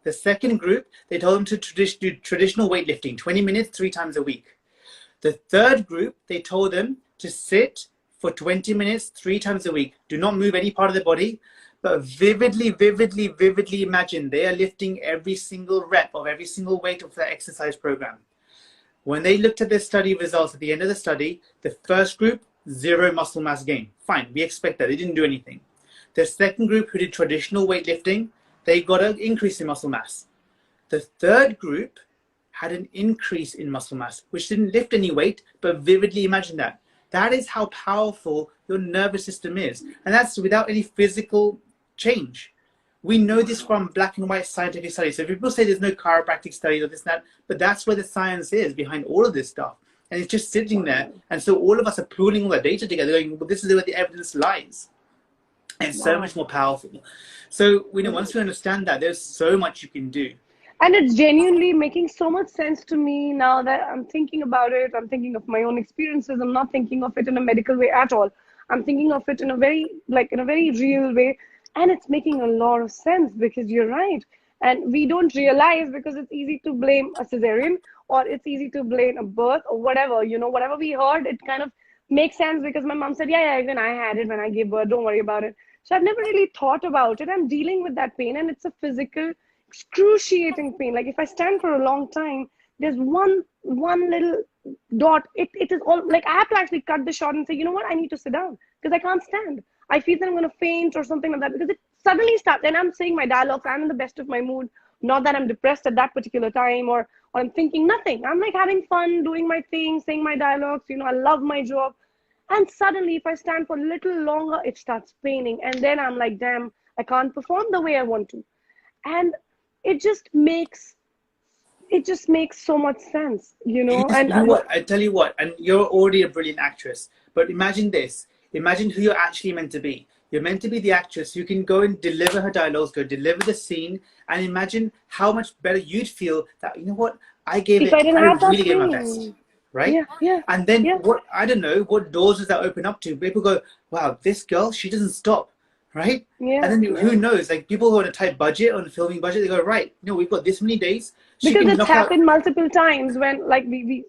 The second group, they told them to do traditional weightlifting, 20 minutes, 3 times a week. The third group, they told them to sit for 20 minutes, 3 times a week. Do not move any part of the body, but vividly imagine they are lifting every single rep of every single weight of their exercise program. When they looked at their study results at the end of the study, the first group, zero muscle mass gain. Fine, we expect that. They didn't do anything. The second group, who did traditional weightlifting, they got an increase in muscle mass. The third group had an increase in muscle mass, which didn't lift any weight, but vividly imagine that. That is how powerful your nervous system is. And that's without any physical change. We know this from black and white scientific studies. So people say there's no chiropractic studies or this and that, but that's where the science is behind all of this stuff. And it's just sitting there. And so all of us are pooling all that data together, going, well, this is where the evidence lies. And it's so Wow. much more powerful. So once we understand that, there's so much you can do. And it's genuinely making so much sense to me now that I'm thinking about it. I'm thinking of my own experiences. I'm not thinking of it in a medical way at all. I'm thinking of it in a very real way. And it's making a lot of sense, because you're right. And we don't realize, because it's easy to blame a cesarean, or it's easy to blame a birth, or whatever, whatever we heard, it kind of makes sense, because my mom said, yeah, even I had it when I gave birth. Don't worry about it. So I've never really thought about it. I'm dealing with that pain, and it's a physical, excruciating pain. Like if I stand for a long time, there's one little dot. It is all like I have to actually cut the shot and say, you know what, I need to sit down because I can't stand. I feel that I'm going to faint or something like that because it suddenly starts. And I'm saying my dialogues. I'm in the best of my mood. Not that I'm depressed at that particular time or I'm thinking nothing. I'm like having fun, doing my thing, saying my dialogues. You know, I love my job. And suddenly, if I stand for a little longer, it starts paining. And then I'm like, damn, I can't perform the way I want to. And it just makes so much sense, you know. You And know what? I tell you what, and you're already a brilliant actress, but imagine this. Imagine who you're actually meant to be. You're meant to be the actress who can go and deliver her dialogues, go deliver the scene, and imagine how much better you'd feel that, you know what, I if I didn't I have that really gave my best, pain, right? yeah, yeah, And then yeah. what, I don't know, what doors does that open up to? People go, wow, this girl, she doesn't stop, right? Yeah, And then yeah. who knows, like people who are on a tight budget, on a filming budget, they go, right, you know, we've got this many days, she Because can it's knock out. happened multiple times when like we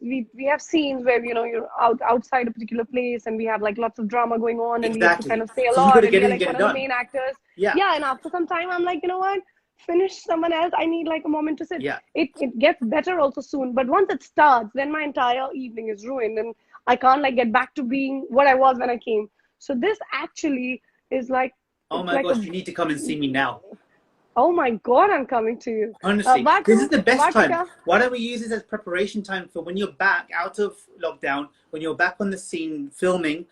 have scenes where, you know, you're outside a particular place and we have like lots of drama going on and we have to kind Exactly. of say a So you got lot to and get we are in and like get one it of the done. main actors. Yeah. Yeah, and after some time I'm like, you know what, finish someone else. I need like a moment to sit. Yeah. It gets better also soon, but once it starts, then my entire evening is ruined and I can't like get back to being what I was when I came. So this actually is like, Oh it's my like a, gosh, you need to come and see me now. oh my God, I'm coming to you. Honestly, this is the best time. Vartika, Why don't we use this as preparation time for when you're back out of lockdown, when you're back on the scene filming,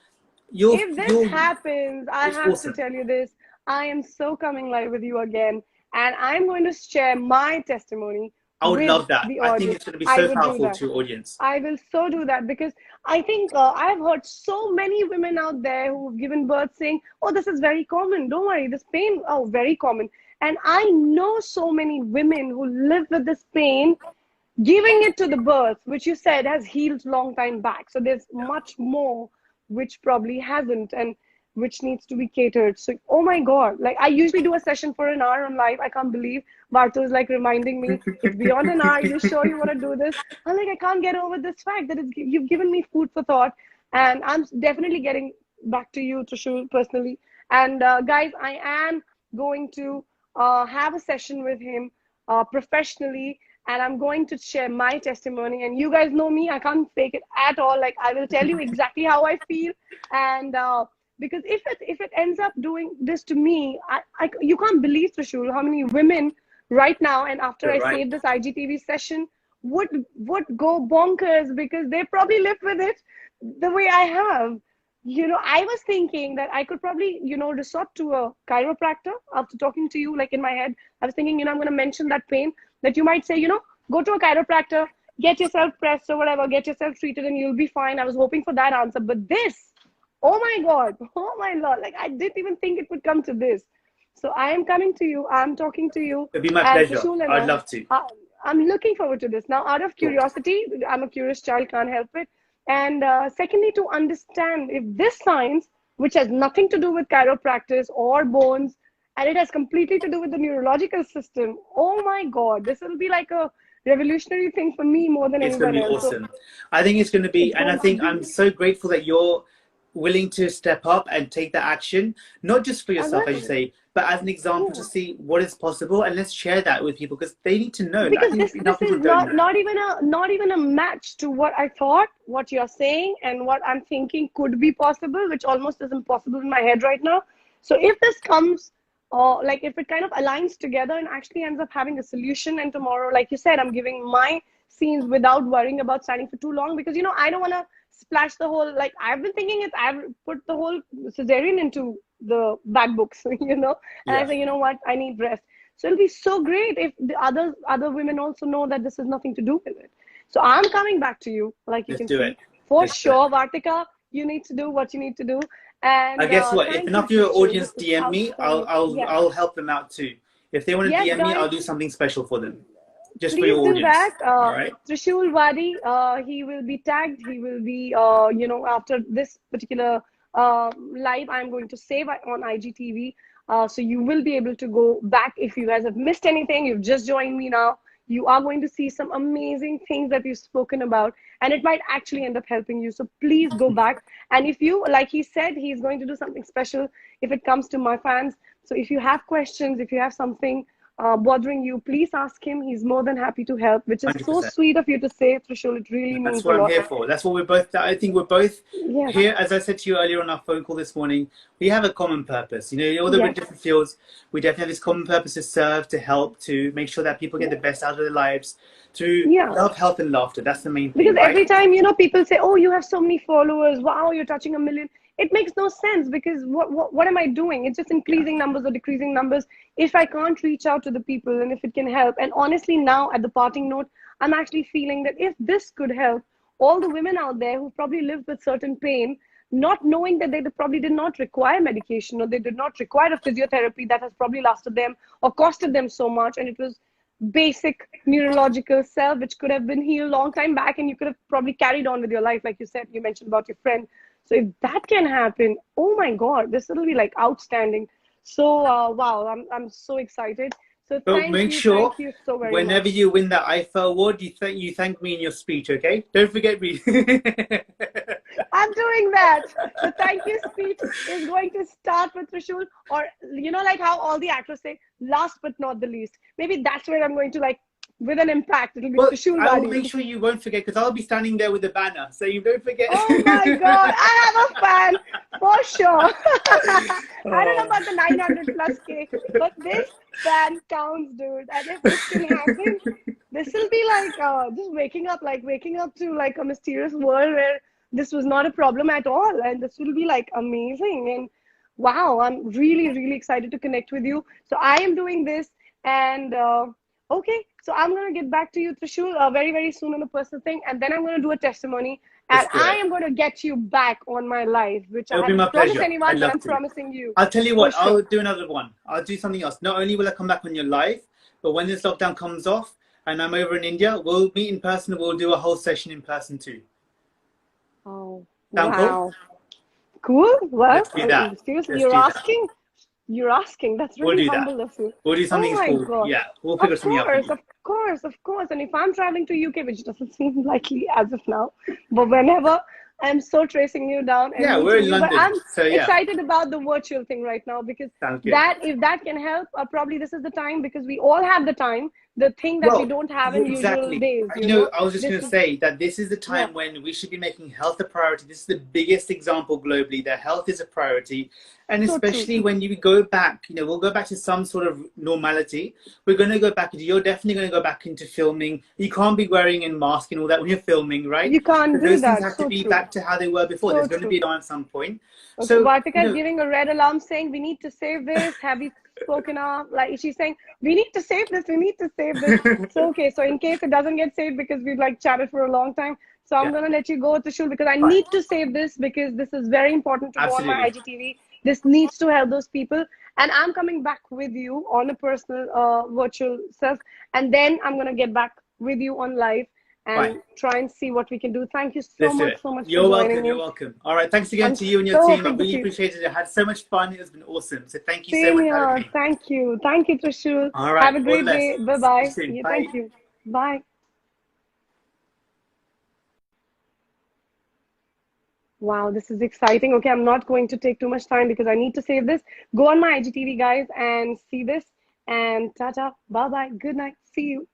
if this happens, I it's have to awesome. tell you this. I am so coming live with you again, and I'm going to share my testimony I would with love that. the I think audience. it's going to be I so would do powerful that. to your audience. I will so do that because I think I've heard so many women out there who've given birth saying, "Oh, this is very common. Don't worry, this pain, oh, very common." And I know so many women who live with this pain, giving it to the birth, which you said has healed long time back. So there's much more which probably hasn't and which needs to be catered. So oh my God, like I usually do a session for an hour on live. I can't believe Barto is like reminding me it's beyond an hour. You sure you want to do this? I'm like, I can't get over this fact that you've given me food for thought, and I'm definitely getting back to you, Trishul, personally. And guys, I am going to have a session with him professionally, and I'm going to share my testimony. And you guys know me, I can't fake it at all. Like I will tell you exactly how I feel, and because if it ends up doing this to me, you can't believe, Trishul, how many women right now and after You're I right. save this IGTV session would go bonkers because they probably live with it the way I have. You know, I was thinking that I could probably, you know, resort to a chiropractor after talking to you. Like in my head, I was thinking, you know, I'm going to mention that pain that you might say, you know, go to a chiropractor, get yourself pressed or whatever, get yourself treated and you'll be fine. I was hoping for that answer. But this, oh my God, oh my Lord, like I didn't even think it would come to this. So I am coming to you, I'm talking to you, It'd be my and pleasure. Trishul and I'd love to. I'm looking forward to this. Now, out of Cool. curiosity, I'm a curious child, can't help it. And secondly, to understand if this science, which has nothing to do with chiropractic or bones, and it has completely to do with the neurological system, oh my God, this will be like a revolutionary thing for me more than It's going anyone to be else. So awesome. I think it's going to be, it's and I going to think I'm be, so grateful that you're willing to step up and take that action, not just for I yourself, as you will. say, but as an example to Yeah. see what is possible. And let's share that with people because they need to know. I Because think enough this people is don't know. not even a match to what I thought, what you're saying, and what I'm thinking could be possible, which almost is impossible in my head right now. So if this comes, like if it kind of aligns together and actually ends up having a solution, and tomorrow, like you said, I'm giving my scenes without worrying about standing for too long because you know I don't want to splash the whole, like I've been thinking it, I've put the whole cesarean into the bad books, you know, and I Yeah, say, you know what, I need rest. So it'll be so great if the other women also know that this has nothing to do with it. So I'm coming back to you, like you let's can do it. see, for Let's do it. sure, Vartika. You need to do what you need to do, I and guess what? If thank you, enough of your Trishul. audience This is DM me, outstanding. Yeah. I'll help them out too. If they want to Yes, DM me, guys. I'll do something special for them, just for Please your do audience. that. All right. Trishul Wadi, he will be tagged. He will be, you know, after this particular live, I'm going to save on IGTV. So you will be able to go back if you guys have missed anything. You've just joined me now. You are going to see some amazing things that we've spoken about, and it might actually end up helping you. So please go back. And if you, like he said, he's going to do something special if it comes to my fans. So if you have questions, if you have something, bothering you, please ask him. He's more than happy to help, which is so 100%. sweet of you to say, Trishul. It really That's means a what I'm lot. here for. That's what we're both. I think we're both Yes, here. As I said to you earlier on our phone call this morning, we have a common purpose. You know, although we're in yes. different fields, we definitely have this common purpose to serve, to help, to make sure that people get the best out of their lives through Yeah. love, health, and laughter. That's the main thing, Because every right? time, people say, oh, you have so many followers. Wow, you're touching 1 million. It makes no sense because what am I doing? It's just Yeah. increasing numbers or decreasing numbers if I can't reach out to the people and if it can help. And honestly, now at the parting note, I'm actually feeling that if this could help all the women out there who probably lived with certain pain, not knowing that they probably did not require medication or they did not require a physiotherapy that has probably lasted them or costed them so much, and it was basic neurological self which could have been healed long time back and you could have probably carried on with your life, like you said, you mentioned about your friend. So if that can happen, oh my god, this will be like outstanding. So wow, I'm so excited. So But make thank sure you so very whenever much. you win that IFA award, you thank me in your speech, okay? Don't forget me. I'm doing that. The thank you speech is going to start with Trishul, or like how all the actors say, last but not the least. Maybe that's where I'm going to, like, with an impact. It'll be Well, Trishul I will Badi. make sure you won't forget because I'll be standing there with the banner, so you don't forget. Oh my God, I have a fan for sure. I don't know Oh. about the 900 plus K, but this fan counts, dude. And if this can happen, this will be like just waking up to like a mysterious world where this was not a problem at all. And this will be like amazing. And wow, I'm really, really excited to connect with you. So I am doing this and okay, so I'm going to get back to you, Trishul, very, very soon on a personal thing. And then I'm going to do a testimony. Let's And do I it. am going to get you back on my life, which I It'll be haven't my promised pleasure. anyone, I'd but love I'm to. promising you I'll tell you for what, sure. I'll do another one. I'll do something else. Not only will I come back on your live, but when this lockdown comes off and I'm over in India, we'll meet in person and we'll do a whole session in person too. Oh, Sound cool? wow. Cool. Well, Let's do that. seriously, Let's do that. you're asking. That's We'll really do that. humble of you. We'll do Oh something my cool. God. Yeah, we'll figure Of something out for course, you. of course, of course. And if I'm traveling to UK, which doesn't seem likely as of now, but whenever, I'm so tracing you down and Yeah, we're meeting in you. But London, I'm so yeah, excited about the virtual thing right now because sounds good. that if that can help, probably this is the time because we all have the time. The thing that we Well, don't have yeah, in usual exactly. days, You know, I was just This going to is, say that this is the yeah, time when we should be making health a priority. This is the biggest example globally that health is a priority. And so true. especially when you go back, we'll go back to some sort of normality. We're going to go back, you're definitely going to go back into filming. You can't be wearing a mask and all that when you're filming, right? You can't So do those things that. have to So be true. back to how they were before. So There's going to true. be a at some point. Okay, So, Vartika is giving a red alarm saying we need to save this. Have you spoken up? Like she's saying, we need to save this, we need to save this. So okay, so in case it doesn't get saved because we've like chatted for a long time. So I'm yeah, gonna let you go, Trishul, because I fine. need to save this because this is very important to go on my Absolutely. IGTV. This needs to help those people. And I'm coming back with you on a personal virtual self. And then I'm gonna get back with you on live Fine. and try and see what we can do. Thank you Let's do it. so much for You're joining welcome. You're in. welcome. All right. Thanks again I'm to you and your so team. I hoping to really see you. appreciated it. I had so much fun. It has been awesome. So thank you so Same much for having here. me. Thank you. Thank you, Trishul. All Have right. a All the great best. day. Bye See you bye. soon. Yeah, Bye. thank you. Bye. Wow, this is exciting. Okay, I'm not going to take too much time because I need to save this. Go on my IGTV, guys, and see this. And tata, bye bye. Good night. See you.